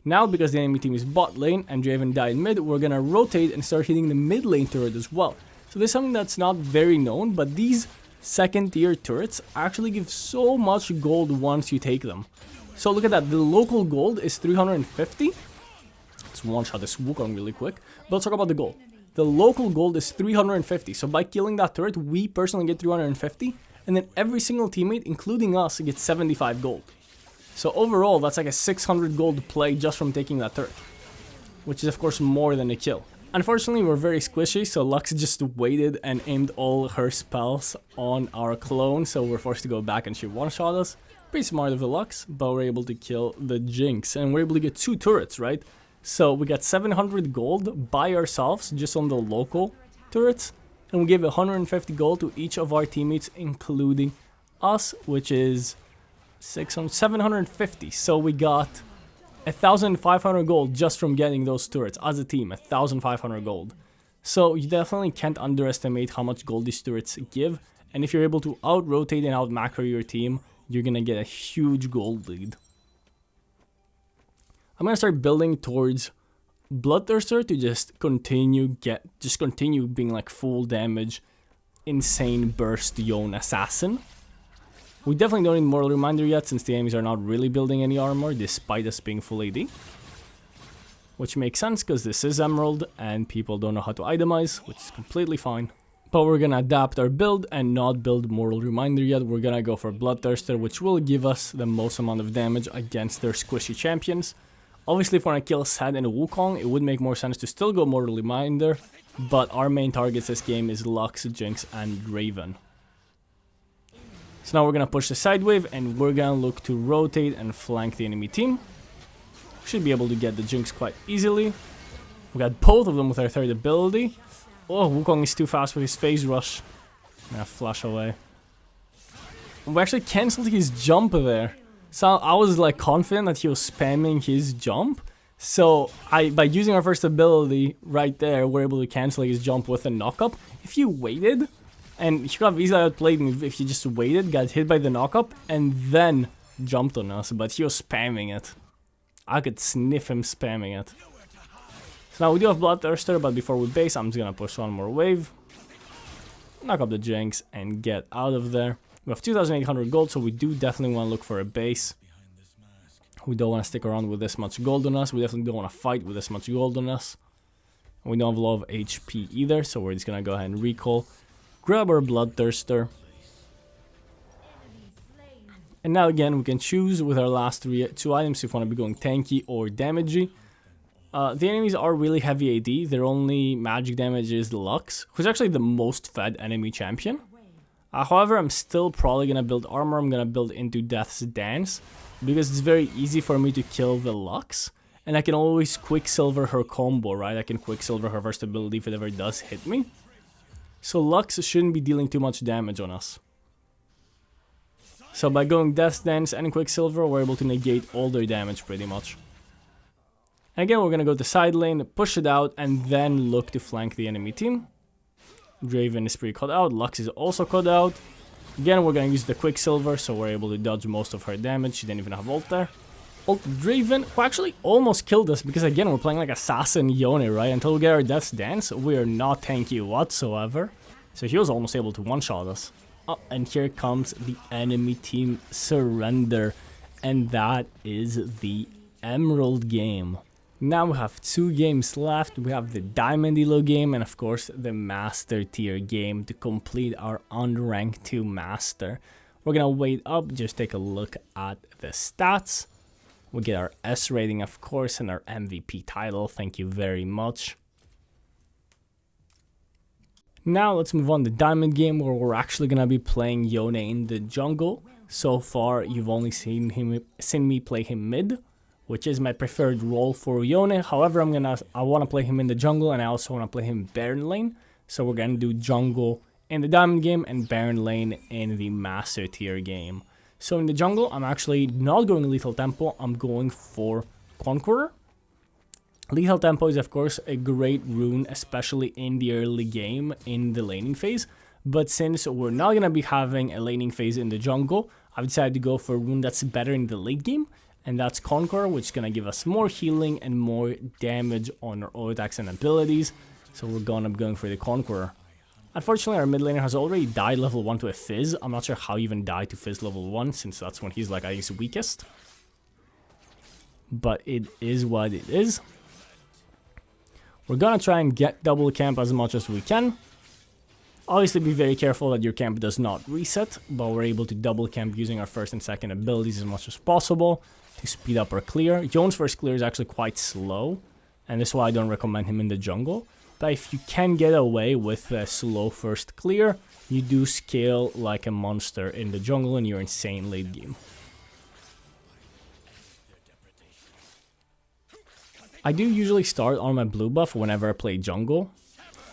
Now, because the enemy team is bot lane and Draven died mid, we're going to rotate and start hitting the mid lane turret as well. So there's something that's not very known, but these second tier turrets actually give so much gold once you take them. So look at that, the local gold is 350. Let's one-shot this Wukong really quick. But let's talk about the gold. The local gold is 350, so by killing that turret, we personally get 350, and then every single teammate, including us, gets 75 gold. So overall, that's like a 600 gold play just from taking that turret, which is of course more than a kill. Unfortunately, we're very squishy, so Lux just waited and aimed all her spells on our clone, so we're forced to go back and she one-shot us. Pretty smart of the Lux, but we're able to kill the Jinx, and we're able to get 2 turrets, right? So we got 700 gold by ourselves, just on the local turrets, and we give 150 gold to each of our teammates, including us, which is 750. So we got 1,500 gold just from getting those turrets as a team, 1,500 gold. So you definitely can't underestimate how much gold these turrets give, and if you're able to out-rotate and out-macro your team, you're gonna get a huge gold lead. I'm gonna start building towards Bloodthirster to just continue being like full damage, insane burst Yone assassin. We definitely don't need Mortal Reminder yet, since the enemies are not really building any armor, despite us being full AD. Which makes sense, because this is Emerald, and people don't know how to itemize, which is completely fine. But we're gonna adapt our build, and not build Mortal Reminder yet. We're gonna go for Bloodthirster, which will give us the most amount of damage against their squishy champions. Obviously, if we want to kill Sad and Wukong, it would make more sense to still go Mortal Reminder, but our main targets this game is Lux, Jinx, and Draven. So now we're going to push the side wave, and we're going to look to rotate and flank the enemy team. We should be able to get the Jinx quite easily. We got both of them with our third ability. Oh, Wukong is too fast with his phase rush. I'm going to flash away. We actually cancelled his jump there. So I was like confident that he was spamming his jump. So by using our first ability right there, we're able to cancel his jump with a knockup. If you waited, and he could have easily outplayed me if he just waited, got hit by the knockup, and then jumped on us, but he was spamming it. I could sniff him spamming it. So now we do have Bloodthirster, but before we base, I'm just gonna push one more wave. Knock up the Jinx and get out of there. We have 2,800 gold, so we do definitely want to look for a base. We don't want to stick around with this much gold on us. We definitely don't want to fight with this much gold on us. And we don't have a lot of HP either, so we're just going to go ahead and recall. Grab our Bloodthirster. And now again, we can choose with our last two items if we want to be going tanky or damagey. The enemies are really heavy AD. Their only magic damage is Lux, who's actually the most fed enemy champion. However, I'm still probably going to build armor. I'm going to build into Death's Dance, because it's very easy for me to kill the Lux. And I can always Quicksilver her combo, right? I can Quicksilver her first ability if it ever does hit me. So Lux shouldn't be dealing too much damage on us. So by going Death's Dance and Quicksilver, we're able to negate all their damage pretty much. And again, we're going to go to side lane, push it out, and then look to flank the enemy team. Draven is pretty cut out. Lux is also cut out. Again, we're going to use the Quicksilver, so we're able to dodge most of her damage. She didn't even have ult there. Ult Draven, who actually almost killed us, because again, we're playing like Assassin Yone, right? Until we get our Death's Dance, we are not tanky whatsoever. So he was almost able to one-shot us. Oh, and here comes the enemy team surrender. And that is the Emerald game. Now we have 2 games left. We have the Diamond Elo game and of course the Master tier game to complete our Unranked 2 Master. We're gonna wait up, just take a look at the stats. We get our S rating of course and our MVP title, thank you very much. Now let's move on to Diamond game where we're actually gonna be playing Yone in the jungle. So far you've only seen me play him mid, which is my preferred role for Yone. However, I want to play him in the jungle and I also want to play him Baron lane. So we're going to do jungle in the Diamond game and Baron lane in the Master tier game. So in the jungle, I'm actually not going Lethal Tempo, I'm going for Conqueror. Lethal Tempo is of course a great rune, especially in the early game in the laning phase. But since we're not going to be having a laning phase in the jungle, I've decided to go for a rune that's better in the late game. And that's Conqueror, which is going to give us more healing and more damage on our auto attacks and abilities. So we're going for the Conqueror. Unfortunately, our mid laner has already died level 1 to a Fizz. I'm not sure how he even died to Fizz level 1, since that's when he's like at his weakest. But it is what it is. We're going to try and get double camp as much as we can. Obviously, be very careful that your camp does not reset, but we're able to double camp using our first and second abilities as much as possible to speed up our clear. Yone's first clear is actually quite slow, and this is why I don't recommend him in the jungle. But if you can get away with a slow first clear, you do scale like a monster in the jungle and you're insane late game. I do usually start on my blue buff whenever I play jungle.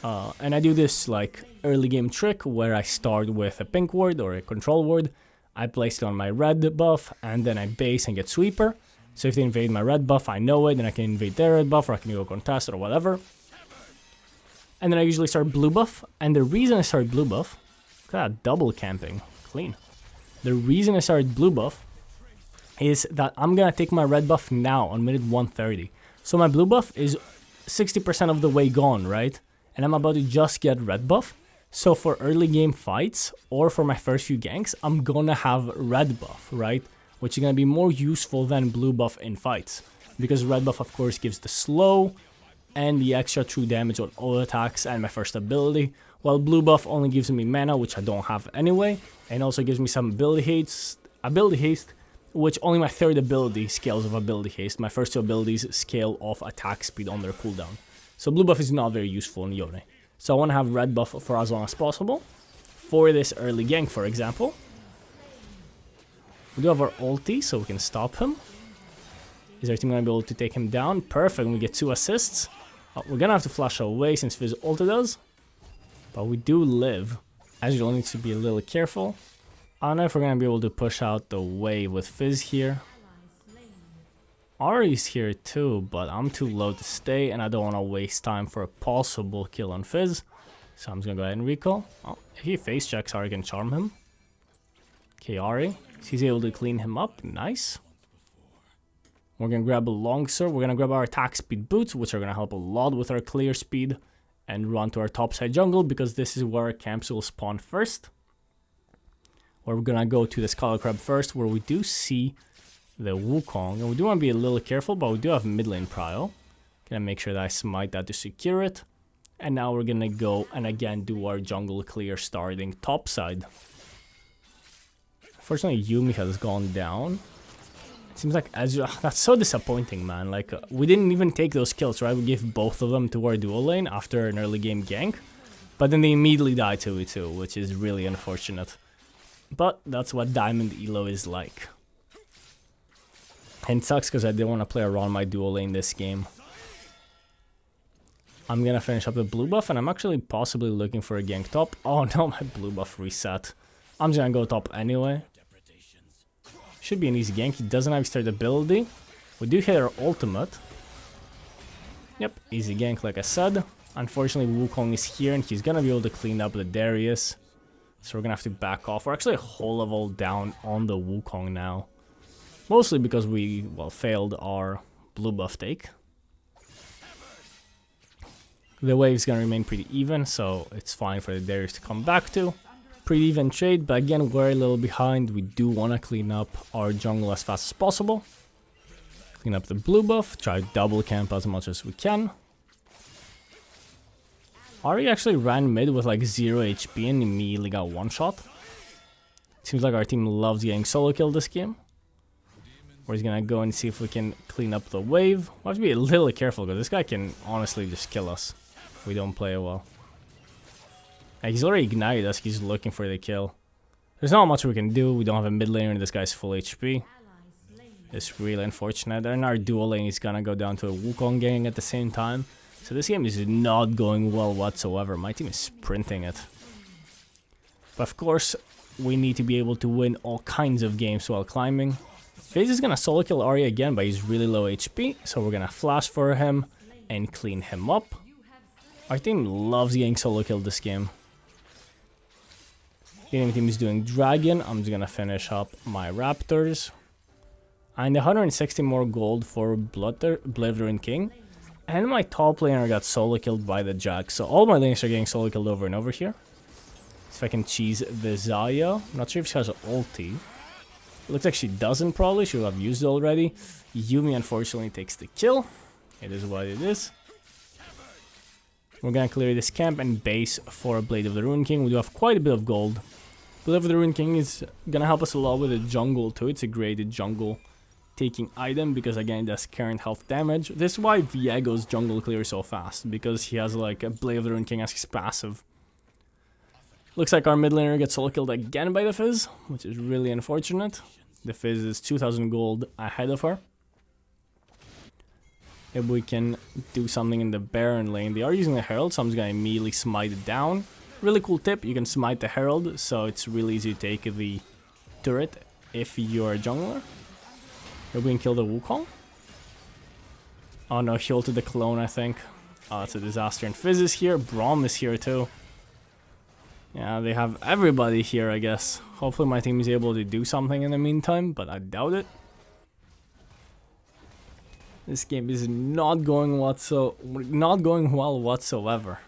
And I do this like early game trick where I start with a pink ward or a control ward. I place it on my red buff and then I base and get sweeper. So if they invade my red buff, I know it, then I can invade their red buff or I can go contest or whatever. And then I usually start blue buff. And the reason I start blue buff, look at that double camping, clean. The reason I started blue buff is that I'm gonna take my red buff now on minute 130. So my blue buff is 60% of the way gone, right? And I'm about to just get red buff. So for early game fights or for my first few ganks, I'm gonna have red buff, right? Which is gonna be more useful than blue buff in fights. Because red buff of course gives the slow and the extra true damage on all attacks and my first ability. While blue buff only gives me mana, which I don't have anyway. And also gives me some ability haste, which only my third ability scales of ability haste. My first two abilities scale off attack speed on their cooldown. So blue buff is not very useful in Yone. So I want to have red buff for as long as possible. For this early gank, for example. We do have our ulti, so we can stop him. Is our team going to be able to take him down? Perfect, we get 2 assists. We're going to have to flash away since Fizz ulted us. But we do live. Azrael needs to be a little careful. I don't know if we're going to be able to push out the wave with Fizz here. Ari's here too, but I'm too low to stay and I don't want to waste time for a possible kill on Fizz. So I'm just going to go ahead and recall. Oh, if he face checks, Ari can charm him. Okay, Ari. He's able to clean him up. Nice. We're going to grab a longsword. We're going to grab our attack speed boots, which are going to help a lot with our clear speed. And run to our topside jungle because this is where our camps will spawn first. We're gonna go to the Skull Crab first, where we do see the Wukong. And we do want to be a little careful, but we do have mid lane prio. Gonna make sure that I smite that to secure it. And now we're gonna go and again do our jungle clear starting top side. Unfortunately, Yuumi has gone down. It seems like that's so disappointing, man. Like, we didn't even take those kills, right? We gave both of them to our dual lane after an early game gank. But then they immediately die 2v2, which is really unfortunate. But that's what Diamond Elo is like. And it sucks because I didn't want to play around my dual lane this game. I'm gonna finish up the blue buff, and I'm actually possibly looking for a gank top. Oh no, my blue buff reset. I'm just gonna go top anyway. Should be an easy gank. He doesn't have start ability. We do hit our ultimate. Yep, easy gank like I said. Unfortunately, Wukong is here, and he's gonna be able to clean up the Darius. So we're gonna have to back off. We're actually a whole level down on the Wukong now. Mostly because we, well, failed our blue buff take. The wave's gonna remain pretty even, so it's fine for the Darius to come back to. Pretty even trade, but again, we're a little behind. We do want to clean up our jungle as fast as possible. Clean up the blue buff, try double camp as much as we can. Ahri actually ran mid with like 0 HP and immediately got one shot. Seems like our team loves getting solo kill this game. We're just gonna go and see if we can clean up the wave. We'll have to be a little careful because this guy can honestly just kill us if we don't play it well. Like, he's already ignited us, he's looking for the kill. There's not much we can do, we don't have a mid laner and this guy's full HP. It's really unfortunate. And our dual lane is gonna go down to a Wukong gang at the same time. So this game is not going well whatsoever. My team is sprinting it. But of course, we need to be able to win all kinds of games while climbing. FaZe is gonna solo kill Ahri again, but he's really low HP. So we're gonna flash for him and clean him up. Our team loves getting solo killed this game. The enemy team is doing Dragon. I'm just gonna finish up my Raptors. And 160 more gold for Blithering King. And my top laner got solo killed by the Jack. So all my lanes are getting solo killed over and over here. So if I can cheese the Xayah. I'm not sure if she has an ulti. It looks like she doesn't probably. She'll have used it already. Yuumi unfortunately takes the kill. It is what it is. We're gonna clear this camp and base for a Blade of the Ruin King. We do have quite a bit of gold. Blade of the Ruin King is gonna help us a lot with the jungle too. It's a great jungle taking item because again it does current health damage. This is why Viego's jungle clears so fast, because he has like a Blade of the Ruin King as his passive. Looks like our mid laner gets solo killed again by the Fizz, which is really unfortunate. The Fizz is 2000 gold ahead of her. If we can do something in the Baron lane. They are using the Herald, so I'm just gonna immediately smite it down. Really cool tip, you can smite the Herald, so it's really easy to take the turret if you're a jungler. If we can kill the Wukong. Oh no, he ulted the clone, I think. Oh, it's a disaster. And Fizz is here, Braum is here too. Yeah, they have everybody here, I guess. Hopefully my team is able to do something in the meantime, but I doubt it. This game is not going well whatsoever.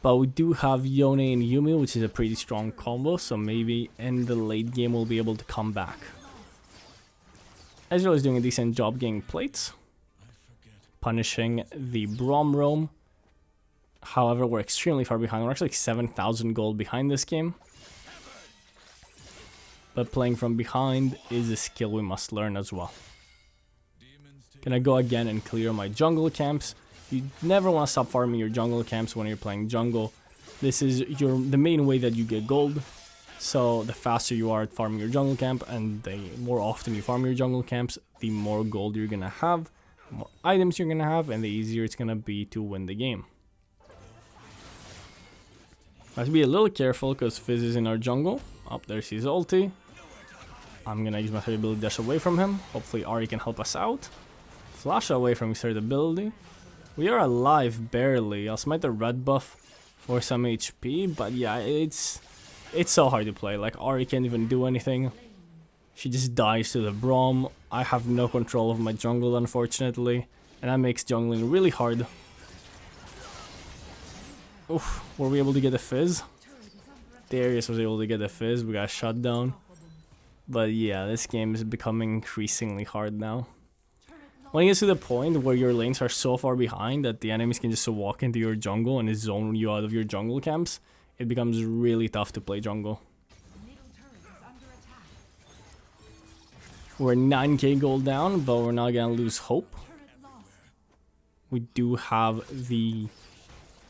But we do have Yone and Yuumi, which is a pretty strong combo, so maybe in the late game we'll be able to come back. Ezreal is doing a decent job getting plates, punishing the Braum roam. However, we're extremely far behind. We're actually like 7,000 gold behind this game. But playing from behind is a skill we must learn as well. Gonna go again and clear my jungle camps. You never want to stop farming your jungle camps when you're playing jungle. This is the main way that you get gold. So the faster you are at farming your jungle camp and the more often you farm your jungle camps, the more gold you're gonna have, the more items you're gonna have, and the easier it's gonna be to win the game. I have to be a little careful because Fizz is in our jungle. Up there's his ulti. I'm gonna use my third ability dash away from him. Hopefully Ahri can help us out. Flash away from his third ability. We are alive barely. I'll smite the red buff for some HP, but yeah, it's so hard to play. Like, Ahri can't even do anything. She just dies to the Braum. I have no control of my jungle, unfortunately, and that makes jungling really hard. Oof, were we able to get a Fizz? Darius was able to get a fizz. We got shut down. But yeah, this game is becoming increasingly hard now. When it gets to the point where your lanes are so far behind that the enemies can just walk into your jungle and zone you out of your jungle camps, it becomes really tough to play jungle. We're 9k gold down, but we're not gonna lose hope. We do have the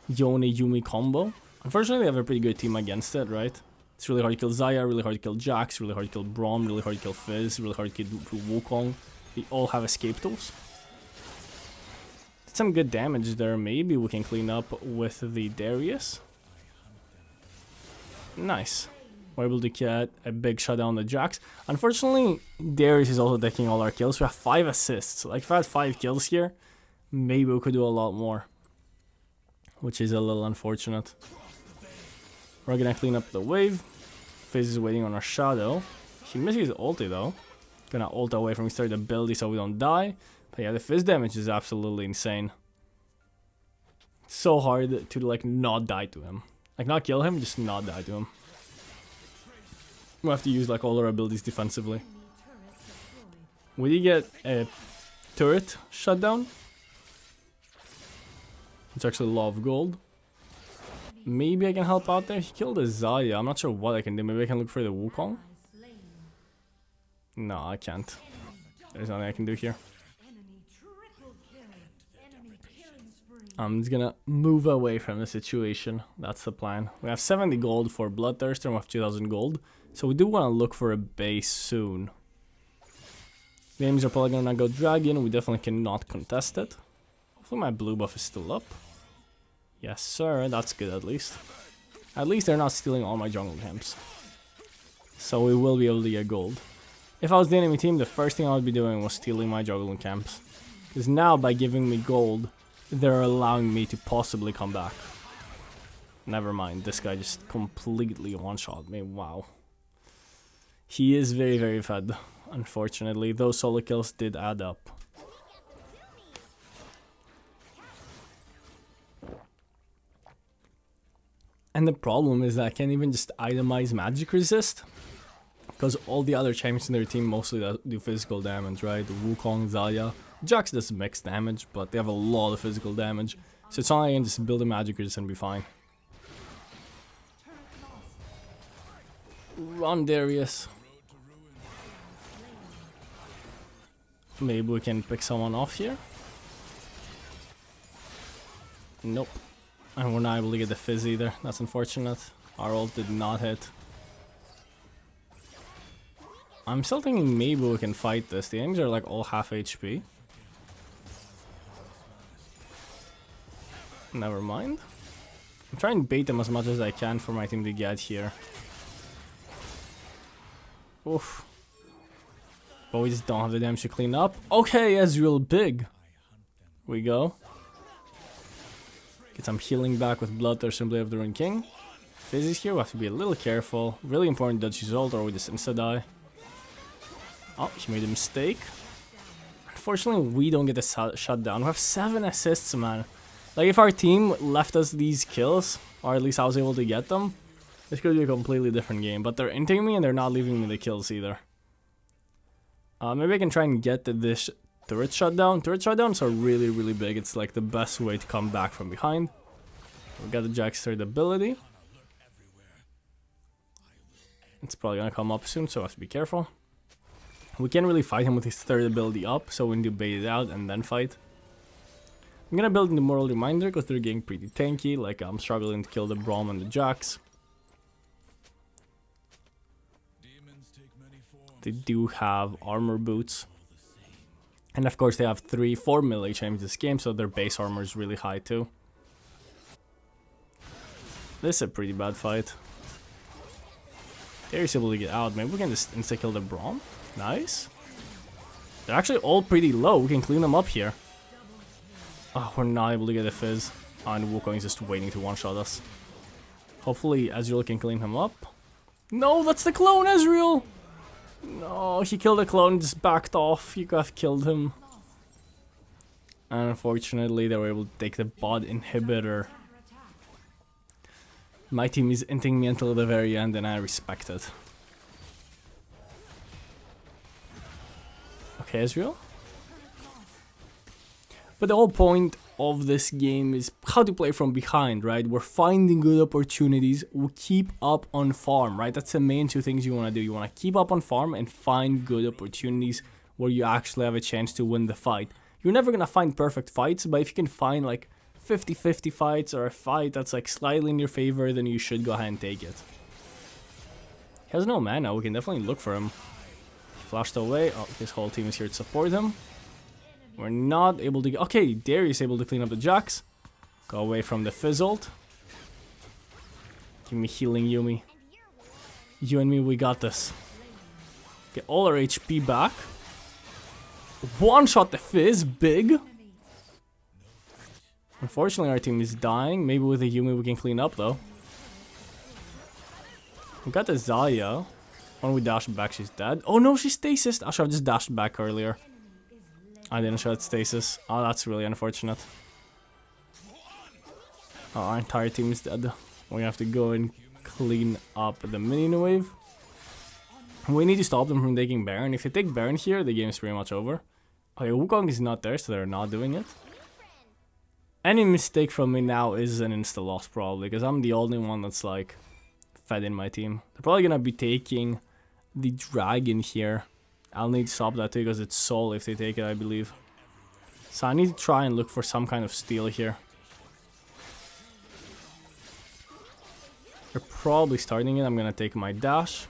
Yone Yumi combo. Unfortunately, they have a pretty good team against it, right? It's really hard to kill Xayah, really hard to kill Jax, really hard to kill Braum, really hard to kill Fizz, really hard to kill Wukong. They all have escape tools. Did some good damage there. Maybe we can clean up with the Darius. Nice. We're able to get a big shutdown on the Jax. Unfortunately, Darius is also taking all our kills. We have 5 assists. Like, if I had 5 kills here, maybe we could do a lot more. Which is a little unfortunate. We're gonna clean up the wave. Fizz is waiting on our shadow. He missed his ulti though. Gonna ult away from his third ability so we don't die. But yeah, the Fizz damage is absolutely insane. It's so hard to like not die to him. Like not kill him, just not die to him. We have to use like all our abilities defensively. We did get a turret shutdown. It's actually a lot of gold. Maybe I can help out there. He killed a Xayah. I'm not sure what I can do. Maybe I can look for the Wukong. No, I can't. There's nothing I can do here. I'm just gonna move away from the situation. That's the plan. We have 70 gold for Bloodthirster and we have 2000 gold. So we do want to look for a base soon. The enemies are probably gonna go Dragon. We definitely cannot contest it. Hopefully my blue buff is still up. Yes, sir. That's good at least. At least they're not stealing all my jungle camps. So we will be able to get gold. If I was the enemy team, the first thing I would be doing was stealing my jungle camps. Because now, by giving me gold, they're allowing me to possibly come back. Never mind. This guy just completely one-shot me. Wow. He is very, very fed. Unfortunately, those solo kills did add up. And the problem is that I can't even just itemize magic resist. Because all the other champions in their team mostly do physical damage, right? Wukong, Xayah. Jax does mixed damage, but they have a lot of physical damage. So it's not like I can just build a magic resist and be fine. Run, Darius. Maybe we can pick someone off here. Nope. And we're not able to get the Fizz either. That's unfortunate. Our ult did not hit. I'm still thinking maybe we can fight this. The enemies are like all half HP. Never mind. I'm trying to bait them as much as I can for my team to get here. Oof. But we just don't have the damage to clean up. Okay, Ezreal big. Here we go. Get some healing back with Bloodthirster and Blade of the Ruined King. Fizz is here, we have to be a little careful. Really important to dodge his ult or we just insta-die. Oh, he made a mistake. Unfortunately, we don't get the shutdown. We have 7 assists, man. Like, if our team left us these kills, or at least I was able to get them, this could be a completely different game. But they're inting me and they're not leaving me the kills either. Maybe I can try and get this turret shutdown. Turret shutdowns are really, really big. It's like the best way to come back from behind. We got the Jax third ability. It's probably gonna come up soon, so I have to be careful. We can't really fight him with his third ability up, so we need to bait it out and then fight. I'm gonna build in the Moral Reminder because they're getting pretty tanky. Like, I'm struggling to kill the Braum and the Jax. They do have armor boots. And of course they have 4 melee champions this game, so their base armor is really high too. This is a pretty bad fight. They're able to get out. Maybe we can just insta-kill the Braum. Nice. They're actually all pretty low. We can clean them up here. Oh, we're not able to get a Fizz. Oh, and Wukong is just waiting to one-shot us. Hopefully Ezreal can clean him up. No, that's the clone, Ezreal! No, he killed the clone and just backed off. You could have killed him. And unfortunately, they were able to take the bot inhibitor. My team is inting me until the very end, and I respect it. Okay, Ezreal. But the whole point of this game is how to play from behind, right? We're finding good opportunities. We keep up on farm, right? That's the main two things you want to do. You want to keep up on farm and find good opportunities where you actually have a chance to win the fight. You're never going to find perfect fights, but if you can find like 50-50 fights or a fight that's like slightly in your favor, then you should go ahead and take it. He has no mana. We can definitely look for him. He flashed away. Oh, his whole team is here to support him. We're not able to... Okay, Darius is able to clean up the Jax. Go away from the Fizzled. Give me healing, Yuumi. You and me, we got this. Get all our HP back. One shot the Fizz, big. Unfortunately, our team is dying. Maybe with the Yuumi we can clean up, though. We got the Zarya. When we dash back, she's dead. Oh no, she's stasis. I should have just dashed back earlier. I didn't show it stasis. Oh, that's really unfortunate. Oh, our entire team is dead. We have to go and clean up the minion wave. We need to stop them from taking Baron. If they take Baron here, the game is pretty much over. Okay, Wukong is not there, so they're not doing it. Any mistake from me now is an insta loss probably, because I'm the only one that's like fed in my team. They're probably gonna be taking the dragon here. I'll need to stop that too, because it's soul if they take it, I believe. So I need to try and look for some kind of steal here. They're probably starting it. I'm gonna take my dash.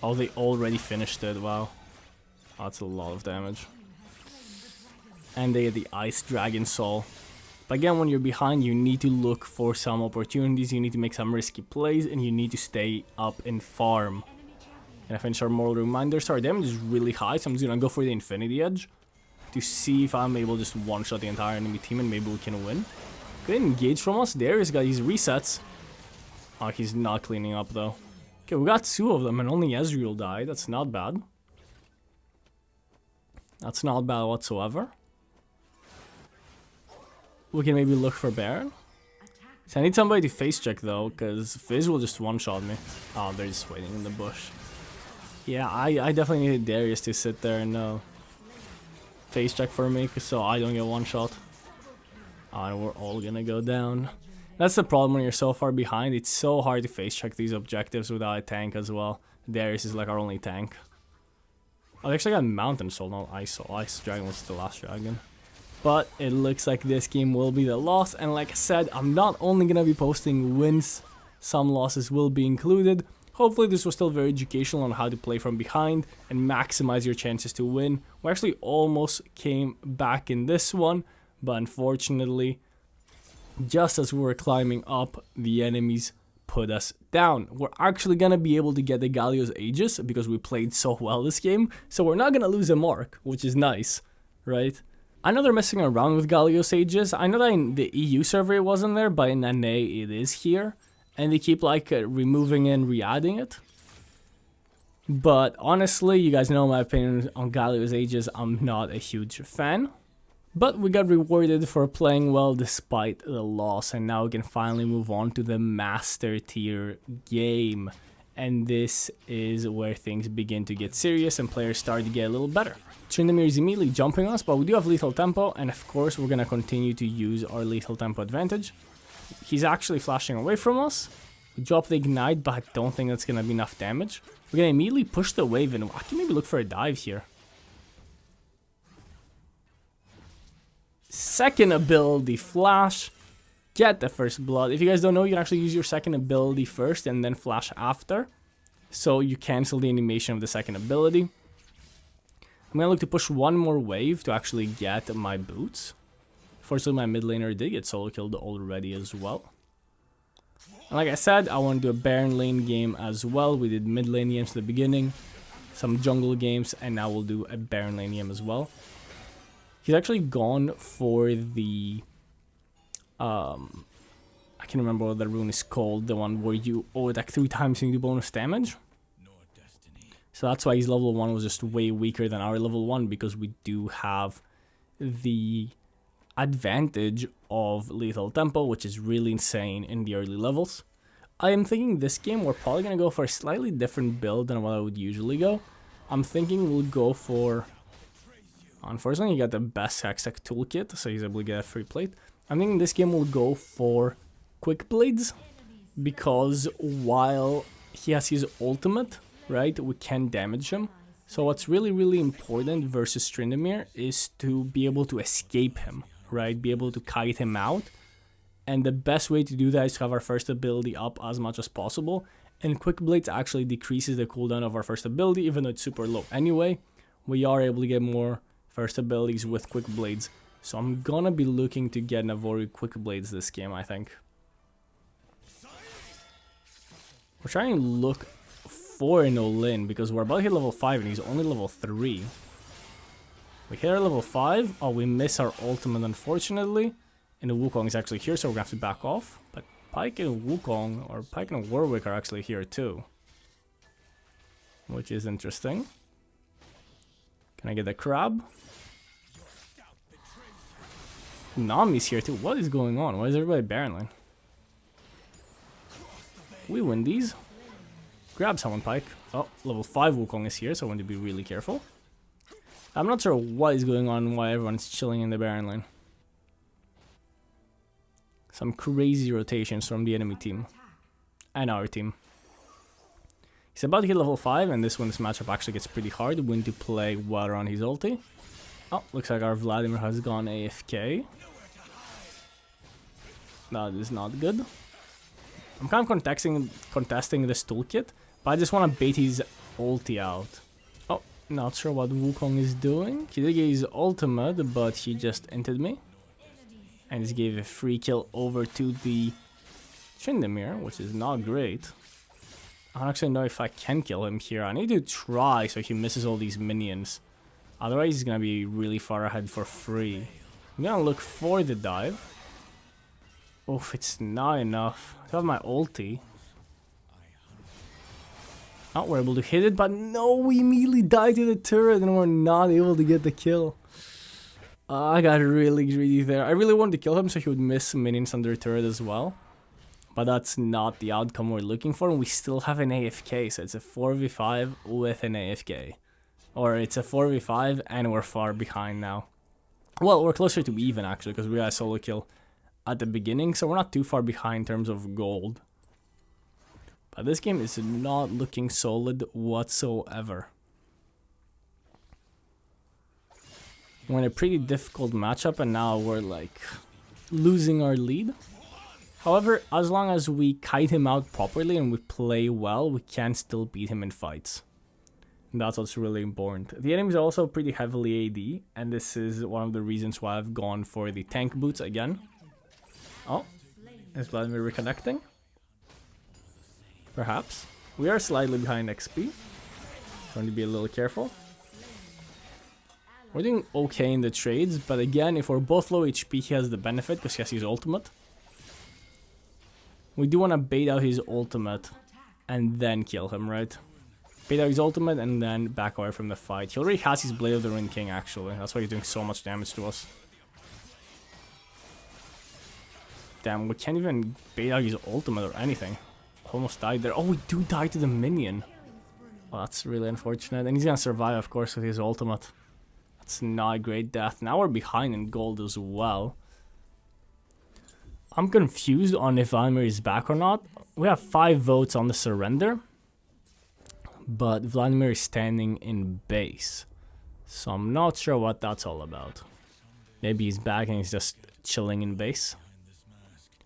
Oh, they already finished it. Wow. Oh, that's a lot of damage. And they get the Ice Dragon Soul. But again, when you're behind, you need to look for some opportunities. You need to make some risky plays, and you need to stay up and farm. Can I finish our Moral Reminder? So our damage is really high, so I'm just gonna go for the Infinity Edge to see if I'm able to just one-shot the entire enemy team and maybe we can win. Good engage from us. Darius got his resets. Oh, he's not cleaning up though. Okay, we got two of them and only Ezreal died. That's not bad. That's not bad whatsoever. We can maybe look for Baron. So I need somebody to face check though, because Fizz will just one-shot me. Oh, they're just waiting in the bush. Yeah, I definitely needed Darius to sit there and face check for me, so I don't get one shot. And we're all gonna go down. That's the problem when you're so far behind. It's so hard to face check these objectives without a tank as well. Darius is like our only tank. Oh, they actually got Mountain Soul, not Ice Soul. Ice Dragon was the last dragon. But it looks like this game will be the loss. And like I said, I'm not only gonna be posting wins, some losses will be included. Hopefully this was still very educational on how to play from behind and maximize your chances to win. We actually almost came back in this one, but unfortunately, just as we were climbing up, the enemies put us down. We're actually gonna be able to get the Galio's Aegis because we played so well this game, so we're not gonna lose a mark, which is nice, right? I know they're messing around with Galio's Aegis. I know that in the EU server it wasn't there, but in NA it is here. And they keep like removing and re-adding it. But honestly, you guys know my opinion on Galio's Aegis. I'm not a huge fan. But we got rewarded for playing well despite the loss. And now we can finally move on to the Master Tier game. And this is where things begin to get serious and players start to get a little better. Tryndamere is immediately jumping us, but we do have lethal tempo. And of course, we're going to continue to use our lethal tempo advantage. He's actually flashing away from us. We drop the ignite, but I don't think that's going to be enough damage. We're going to immediately push the wave and I can maybe look for a dive here. Second ability, flash. Get the first blood. If you guys don't know, you can actually use your second ability first and then flash after. So you cancel the animation of the second ability. I'm going to look to push one more wave to actually get my boots. Fortunately, my mid laner did get solo killed already as well. And like I said, I want to do a Baron lane game as well. We did mid lane games at the beginning, some jungle games, and now we'll do a Baron lane game as well. He's actually gone for the... I can't remember what the rune is called. The one where you attack 3 times and you do bonus damage. So that's why his level 1 was just way weaker than our level 1, because we do have the advantage of lethal tempo, which is really insane in the early levels. I am thinking this game we're probably going to go for a slightly different build than what I would usually go. I'm thinking we'll go for... Unfortunately, he got the best Hextech toolkit, so he's able to get a free plate. I'm thinking this game will go for Quick Blades, because while he has his ultimate, right, we can damage him. So what's really important versus Tryndamere is to be able to escape him, right, be able to kite him out. And the best way to do that is to have our first ability up as much as possible. And Quick Blades actually decreases the cooldown of our first ability, even though it's super low. Anyway, we are able to get more first abilities with Quick Blades. So I'm gonna be looking to get Navori Quick Blades this game, I think. We're trying to look for an all-in because we're about to hit level 5 and he's only level 3. We hit our level 5. Oh, we miss our ultimate, unfortunately. And the Wukong is actually here, so we're gonna have to back off. But Pyke and Wukong, or Pyke and Warwick, are actually here too, which is interesting. Can I get the crab? Nami's here too. What is going on? Why is everybody Baron lane? We win these. Grab someone, Pyke. Oh, level 5 Wukong is here, so I want to be really careful. I'm not sure what is going on, why everyone's chilling in the Baron lane. Some crazy rotations from the enemy team. And our team. He's about to hit level 5, and this matchup actually gets pretty hard. We need to play well around his ulti. Oh, looks like our Vladimir has gone AFK. That is not good. I'm kind of contesting this toolkit, but I just want to bait his ulti out. Oh, not sure what Wukong is doing. He did get his ultimate, but he just entered me. And just gave a free kill over to the Tryndamere, which is not great. I don't actually know if I can kill him here. I need to try so he misses all these minions. Otherwise, he's going to be really far ahead for free. I'm going to look for the dive. Oof, it's not enough. I have my ulti. Oh, we're able to hit it, but no, we immediately died to the turret and we're not able to get the kill. I got really greedy there. I really wanted to kill him so he would miss minions under turret as well. But that's not the outcome we're looking for, and we still have an AFK, so it's a 4v5 with an AFK. Or it's a 4v5 and we're far behind now. Well, we're closer to even actually, because we got a solo kill at the beginning, so we're not too far behind in terms of gold. But this game is not looking solid whatsoever. We're in a pretty difficult matchup, and now we're like losing our lead. However, as long as we kite him out properly and we play well, we can still beat him in fights. And that's what's really important. The enemies are also pretty heavily AD, and this is one of the reasons why I've gone for the tank boots again. Oh, is Vladimir reconnecting? Perhaps. We are slightly behind XP. Going to be a little careful. We're doing okay in the trades, but again, if we're both low HP, he has the benefit because he has his ultimate. We do want to bait out his ultimate and then kill him, right? Bait out his ultimate and then back away from the fight. He already has his Blade of the Ruined King, actually. That's why he's doing so much damage to us. Damn, we can't even bait out his ultimate or anything. Almost died there. Oh, we do die to the minion. Well, that's really unfortunate. And he's gonna survive, of course, with his ultimate. That's not a great death. Now we're behind in gold as well. I'm confused on if Vladimir is back or not. We have 5 votes on the surrender. But Vladimir is standing in base. So I'm not sure what that's all about. Maybe he's back and he's just chilling in base.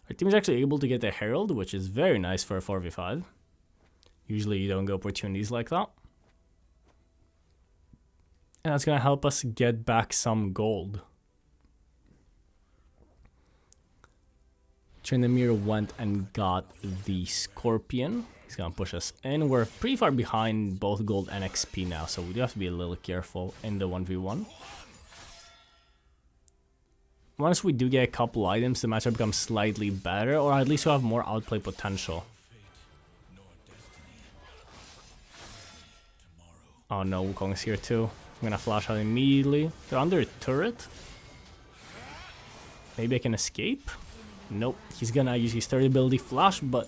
Our team is actually able to get the Herald, which is very nice for a 4v5. Usually you don't get opportunities like that. And that's going to help us get back some gold. Tryndamere went and got the Scorpion. He's going to push us in. We're pretty far behind both gold and XP now, so we do have to be a little careful in the 1v1. Once we do get a couple items, the matchup becomes slightly better, or at least we have more outplay potential. Oh no, Wukong is here too. I'm gonna flash out immediately. They're under a turret. Maybe I can escape? Nope. He's gonna use his third ability flash, but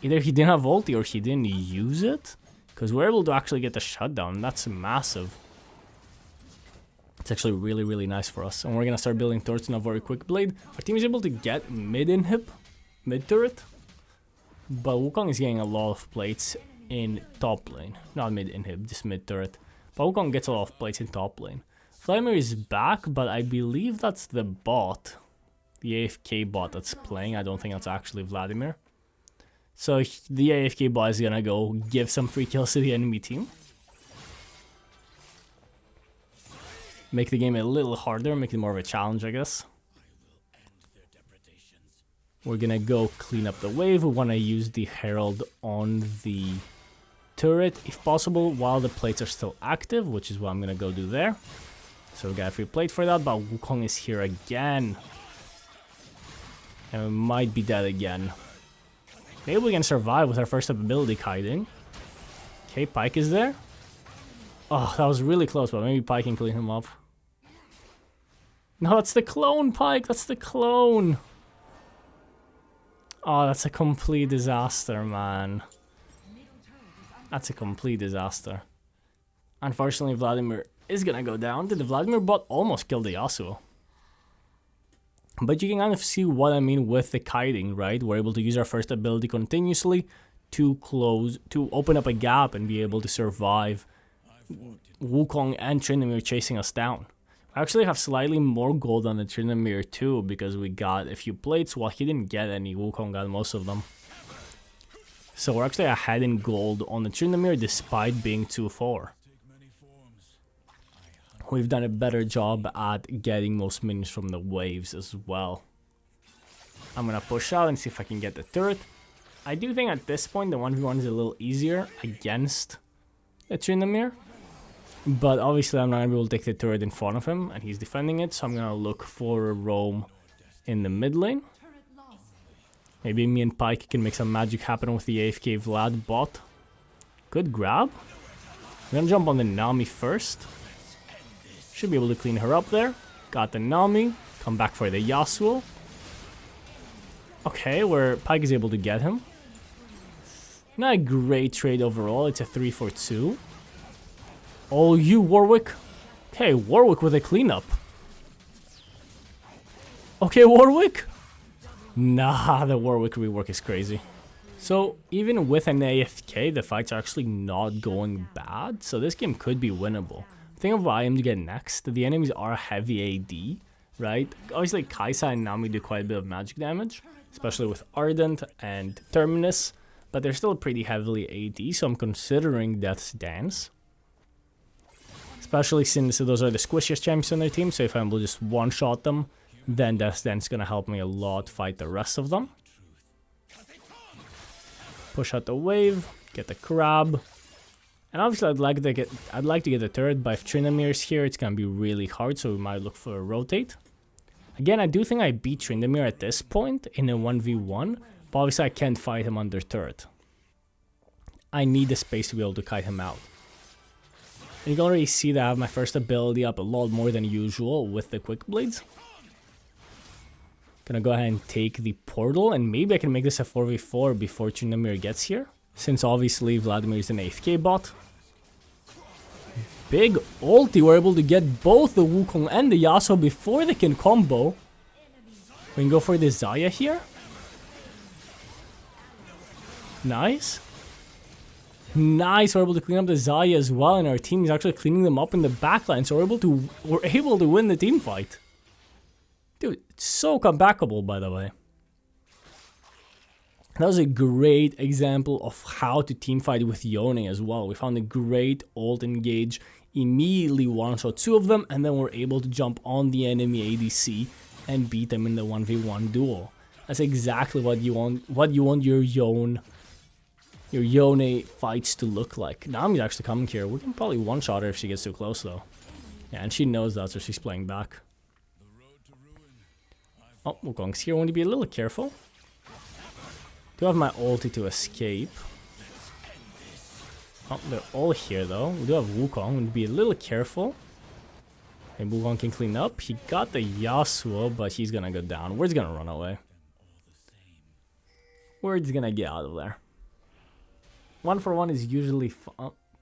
Either he didn't have ulti or he didn't use it. Because we're able to actually get the shutdown. That's massive. It's actually really, really nice for us. And we're going to start building turrets in a very quick blade. Our team is able to get mid-inhib, mid-turret. But Wukong is getting a lot of plates in top lane. Not mid-inhib, just mid-turret. But Wukong gets a lot of plates in top lane. Vladimir is back, but I believe that's the bot. The AFK bot that's playing. I don't think that's actually Vladimir. So the AFK bot is going to go give some free kills to the enemy team. Make the game a little harder, make it more of a challenge, I guess. We're gonna go clean up the wave. We want to use the Herald on the turret, if possible, while the plates are still active, which is what I'm gonna go do there. So we got a free plate for that, but Wukong is here again. And we might be dead again. Maybe we can survive with our first ability kiting. Okay, Pyke is there. Oh, that was really close, but maybe Pyke can clean him up. No, that's the clone, Pyke. That's the clone. Oh, that's a complete disaster, man. That's a complete disaster. Unfortunately, Vladimir is gonna go down. The Vladimir bot almost killed the Yasuo. But you can kind of see what I mean with the kiting, right? We're able to use our first ability continuously to open up a gap and be able to survive Wukong and Tryndamere chasing us down. I actually have slightly more gold on the Tryndamere too, because we got a few plates while he didn't get any. Wukong got most of them. So we're actually ahead in gold on the Tryndamere despite being 2-4. We've done a better job at getting most minions from the waves as well. I'm gonna push out and see if I can get the turret. I do think at this point the 1v1 is a little easier against the Tryndamere. But obviously I'm not going to be able to take the turret in front of him, and he's defending it, so I'm going to look for a roam in the mid lane. Maybe me and Pyke can make some magic happen with the AFK Vlad bot. Good grab. I'm going to jump on the Nami first. Should be able to clean her up there. Got the Nami. Come back for the Yasuo. Okay, where Pyke is able to get him. Not a great trade overall. It's a 3-for-2. Oh, you Warwick. Okay, Warwick with a cleanup. Okay, Warwick. Nah, the Warwick rework is crazy. So, even with an AFK, the fights are actually not going bad. So this game could be winnable. Think of what I am to get next. The enemies are heavy AD, right? Obviously, Kai'Sa and Nami do quite a bit of magic damage, especially with Ardent and Terminus. But they're still pretty heavily AD, so I'm considering Death's Dance. Especially since those are the squishiest champions on their team, so if I will just one-shot them, then Death's Dance is gonna help me a lot fight the rest of them. Push out the wave, get the crab. And obviously I'd like to get the turret, but if Tryndamere's here, it's gonna be really hard, so we might look for a rotate. Again, I do think I beat Tryndamere at this point in a 1v1, but obviously I can't fight him under turret. I need the space to be able to kite him out. And you can already see that I have my first ability up a lot more than usual with the quick blades. Gonna go ahead and take the portal, and maybe I can make this a 4v4 before Tryndamere gets here, since obviously Vladimir is an AFK bot. Big ulti, we're able to get both the Wukong and the Yasuo before they can combo. We can go for the Xayah here. Nice. Nice, we're able to clean up the Xayah as well, and our team is actually cleaning them up in the backline, so we're able to win the team fight. Dude, it's so comebackable, by the way. That was a great example of how to teamfight with Yone as well. We found a great ult engage, immediately one-shot two of them, and then we're able to jump on the enemy ADC and beat them in the 1v1 duel. That's exactly what you want your Yone fights to look like. Nami's actually coming here. We can probably one-shot her if she gets too close, though. Yeah, and she knows that, so she's playing back. Oh, Wukong's here. I want to be a little careful. Do have my ulti to escape. Oh, they're all here, though. We do have Wukong. I want to be a little careful. And Wukong can clean up. He got the Yasuo, but he's gonna go down. Word's gonna run away. Word's gonna get out of there. 1-for-1 is usually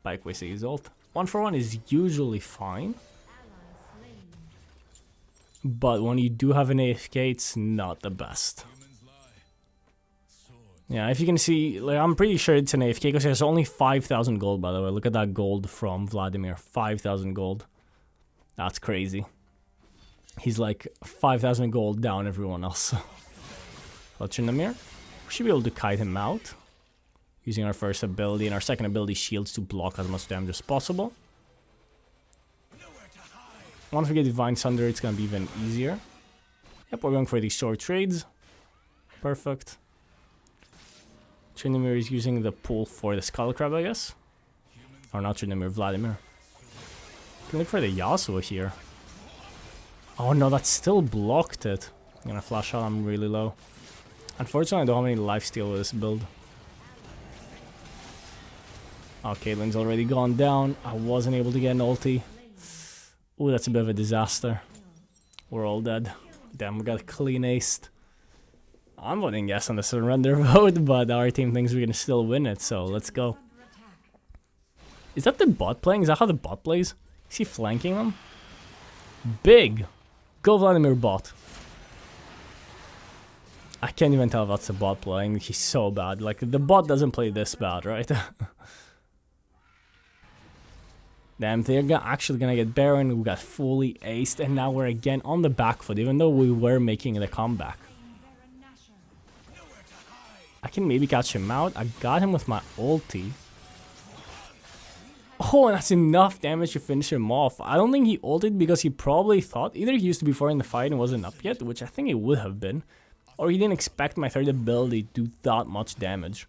Pike wasted his ult. 1-for-1 is usually fine. But when you do have an AFK, it's not the best. Yeah, if you can see, like, I'm pretty sure it's an AFK because there's only 5,000 gold, by the way. Look at that gold from Vladimir. 5,000 gold. That's crazy. He's like 5,000 gold down everyone else. Clutching the mirror. We should be able to kite him out. Using our first ability and our second ability shields to block as much damage as possible. Once we get Divine Sunder, it's gonna be even easier. Yep, we're going for these short trades. Perfect. Tryndamere is using the pool for the Skull Crab, I guess. Or not Tryndamere, Vladimir. Can look for the Yasuo here. Oh no, that still blocked it. I'm gonna flash out, I'm really low. Unfortunately, I don't have any lifesteal with this build. Oh, Caitlyn's already gone down. I wasn't able to get an ulti. Ooh, that's a bit of a disaster. We're all dead. Damn, we got clean aced. I'm voting yes on the surrender vote, but our team thinks we're gonna still win it, so let's go. Is that the bot playing? Is that how the bot plays? Is he flanking them? Big! Go Vladimir bot. I can't even tell if that's the bot playing. He's so bad. Like, the bot doesn't play this bad, right? Damn, they're actually gonna get Baron. We got fully aced, and now we're again on the back foot, even though we were making the comeback. I can maybe catch him out. I got him with my ulti. Oh, and that's enough damage to finish him off. I don't think he ulted because he probably thought either he used to be before in the fight and wasn't up yet, which I think it would have been, or he didn't expect my third ability to do that much damage.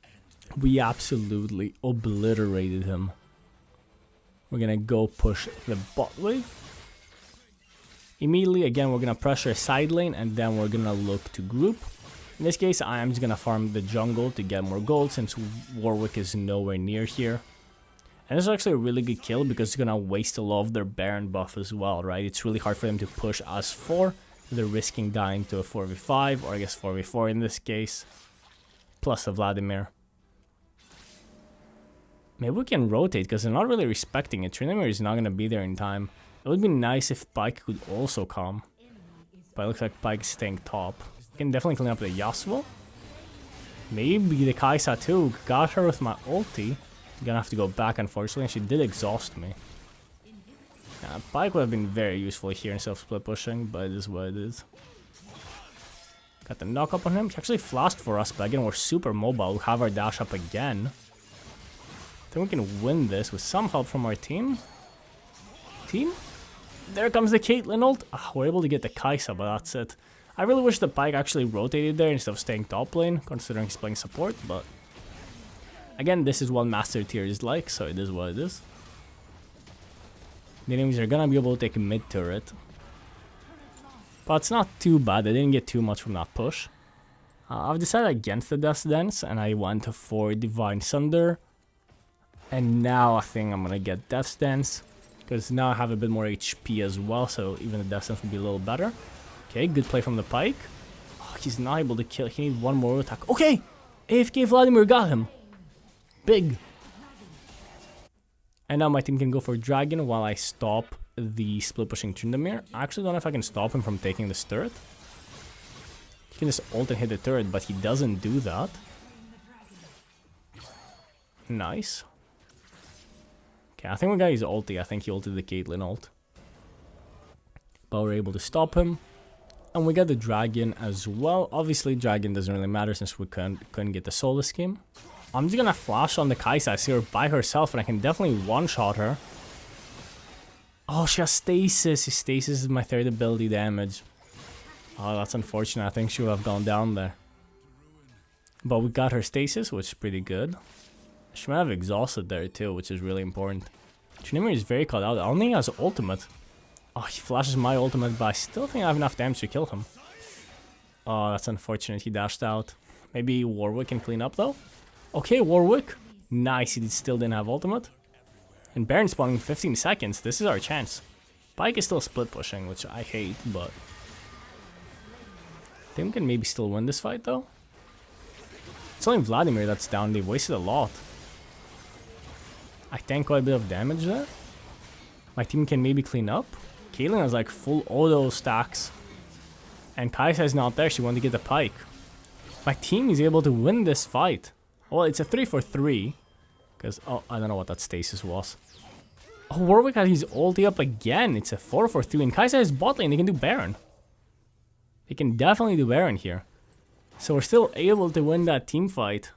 We absolutely obliterated him. We're gonna go push the bot wave. Immediately, again, we're gonna pressure side lane and then we're gonna look to group. In this case, I am just gonna farm the jungle to get more gold since Warwick is nowhere near here. And this is actually a really good kill because it's gonna waste a lot of their Baron buff as well, right? It's really hard for them to push us 4. They're risking dying to a 4v5, or I guess 4v4 in this case. Plus a Vladimir. Maybe we can rotate because they're not really respecting it. Tryndamere is not going to be there in time. It would be nice if Pyke could also come. But it looks like Pyke is staying top. We can definitely clean up the Yasuo. Maybe the Kai'Sa too. Got her with my ulti. Gonna have to go back unfortunately. She did exhaust me. Pyke would have been very useful here instead of split pushing, but it is what it is. Got the knock up on him. He actually flashed for us, but again we're super mobile. We have our dash up again. I think we can win this with some help from our team. There comes the Caitlyn ult. We're able to get the Kai'Sa, but that's it. I really wish the Pyke actually rotated there instead of staying top lane, considering he's playing support, but... Again, this is what Master Tier is like, so it is what it is. The enemies are gonna be able to take a mid turret. But it's not too bad, I didn't get too much from that push. I've decided against the Death Dance, and I went for Divine Sunder. And now I think I'm gonna get Death Dance, because now I have a bit more HP as well, so even the Death Dance will be a little better. Okay, good play from the Pyke. Oh, he's not able to kill, he needs one more attack. Okay! AFK Vladimir got him! Big! And now my team can go for Dragon while I stop the split pushing Tryndamere. I actually don't know if I can stop him from taking this turret. He can just ult and hit the turret, but he doesn't do that. Nice. Okay, I think we got his ulti. I think he ulted the Caitlyn ult. But we're able to stop him. And we got the Dragon as well. Obviously, Dragon doesn't really matter since we couldn't get the soul this game. I'm just gonna flash on the Kai'Sa. I see her by herself, and I can definitely one-shot her. Oh, she has stasis. Stasis is my third ability damage. Oh, that's unfortunate. I think she would have gone down there. But we got her stasis, which is pretty good. She might have exhausted there too, which is really important. Tryndamere is very caught out. I don't think he has ultimate. Oh, he flashes my ultimate, but I still think I have enough damage to kill him. Oh, that's unfortunate. He dashed out. Maybe Warwick can clean up though. Okay, Warwick. Nice, he still didn't have ultimate. And Baron spawning in 15 seconds. This is our chance. Pyke is still split pushing, which I hate, but... I think we can maybe still win this fight though. It's only Vladimir that's down. They wasted a lot. I tank quite a bit of damage there. My team can maybe clean up. Caitlyn has like full auto stacks. And Kai'Sa is not there. She wanted to get the pike. My team is able to win this fight. Well, it's a 3-for-3. Because, oh, I don't know what that stasis was. Oh, Warwick has his ulti up again. It's a 4-for-3. And Kai'Sa is bot lane. They can do Baron. They can definitely do Baron here. So we're still able to win that team fight.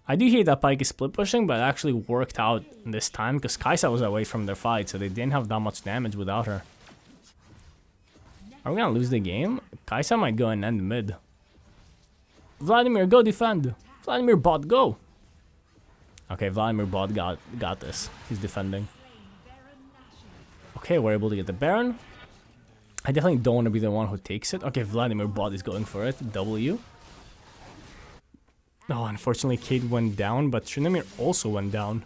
I do hate that Pyke is split pushing, but it actually worked out this time because Kai'Sa was away from their fight, so they didn't have that much damage without her. Are we gonna lose the game? Kai'Sa might go and end mid. Vladimir, go defend. Vladimir bot, go. Okay, Vladimir bot got this. He's defending. Okay, we're able to get the Baron. I definitely don't want to be the one who takes it. Okay, Vladimir bot is going for it. W. Oh, unfortunately, Kate went down, but Tryndamere also went down.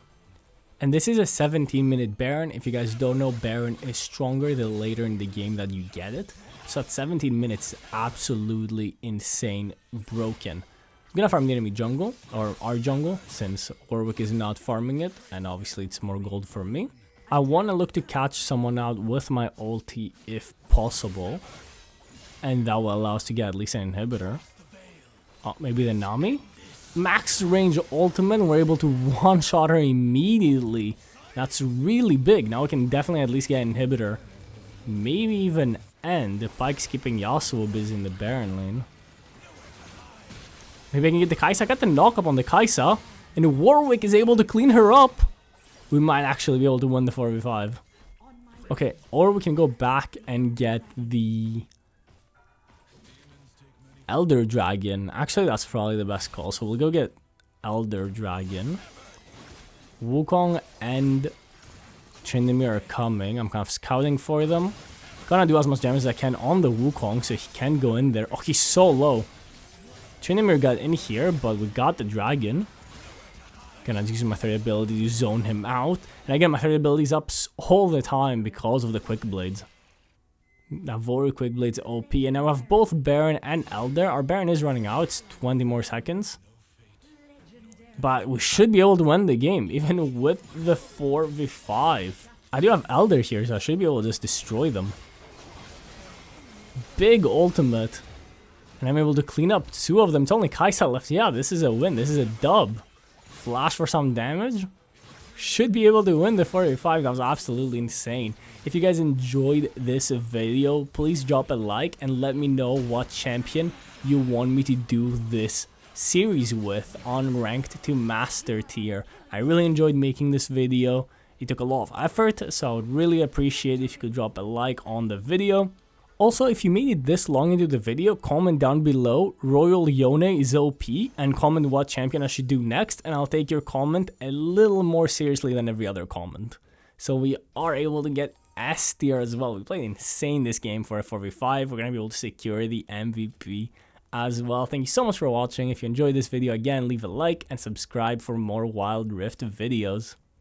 And this is a 17-minute Baron. If you guys don't know, Baron is stronger the later in the game that you get it. So at 17 minutes, absolutely insane broken. I'm gonna farm the enemy jungle, or our jungle, since Warwick is not farming it, and obviously it's more gold for me. I want to look to catch someone out with my ulti if possible. And that will allow us to get at least an inhibitor. Oh, maybe the Nami? Max range ultimate, we're able to one-shot her immediately. That's really big. Now we can definitely at least get an inhibitor. Maybe even end. The Pyke's keeping Yasuo busy in the Baron lane. Maybe I can get the Kai'Sa. I got the knock up on the Kai'Sa. And Warwick is able to clean her up. We might actually be able to win the 4v5. Okay, or we can go back and get the Elder Dragon. Actually, that's probably the best call. So we'll go get Elder Dragon. Wukong and Tryndamere are coming. I'm kind of scouting for them. Gonna do as much damage as I can on the Wukong so he can go in there. Oh, he's so low. Tryndamere got in here, but we got the dragon. Gonna use my third ability to zone him out. And I get my third abilities up all the time because of the quick blades. That Voru quick blades OP, and now we have both Baron and Elder. Our Baron is running out, it's 20 more seconds. But we should be able to win the game, even with the 4v5. I do have Elder here, so I should be able to just destroy them. Big ultimate. And I'm able to clean up 2 of them. It's only Kai'Sa left. Yeah, this is a win, this is a dub. Flash for some damage. Should be able to win the 4v5. That was absolutely insane. If you guys enjoyed this video, please drop a like and let me know what champion you want me to do this series with on ranked to master tier. I really enjoyed making this video. It took a lot of effort, so I would really appreciate if you could drop a like on the video. Also, if you made it this long into the video, comment down below Royal Yone is OP and comment what champion I should do next, and I'll take your comment a little more seriously than every other comment. So we are able to get S tier as well. We played insane this game for a 4v5. We're going to be able to secure the MVP as well. Thank you so much for watching. If you enjoyed this video, again, leave a like and subscribe for more Wild Rift videos.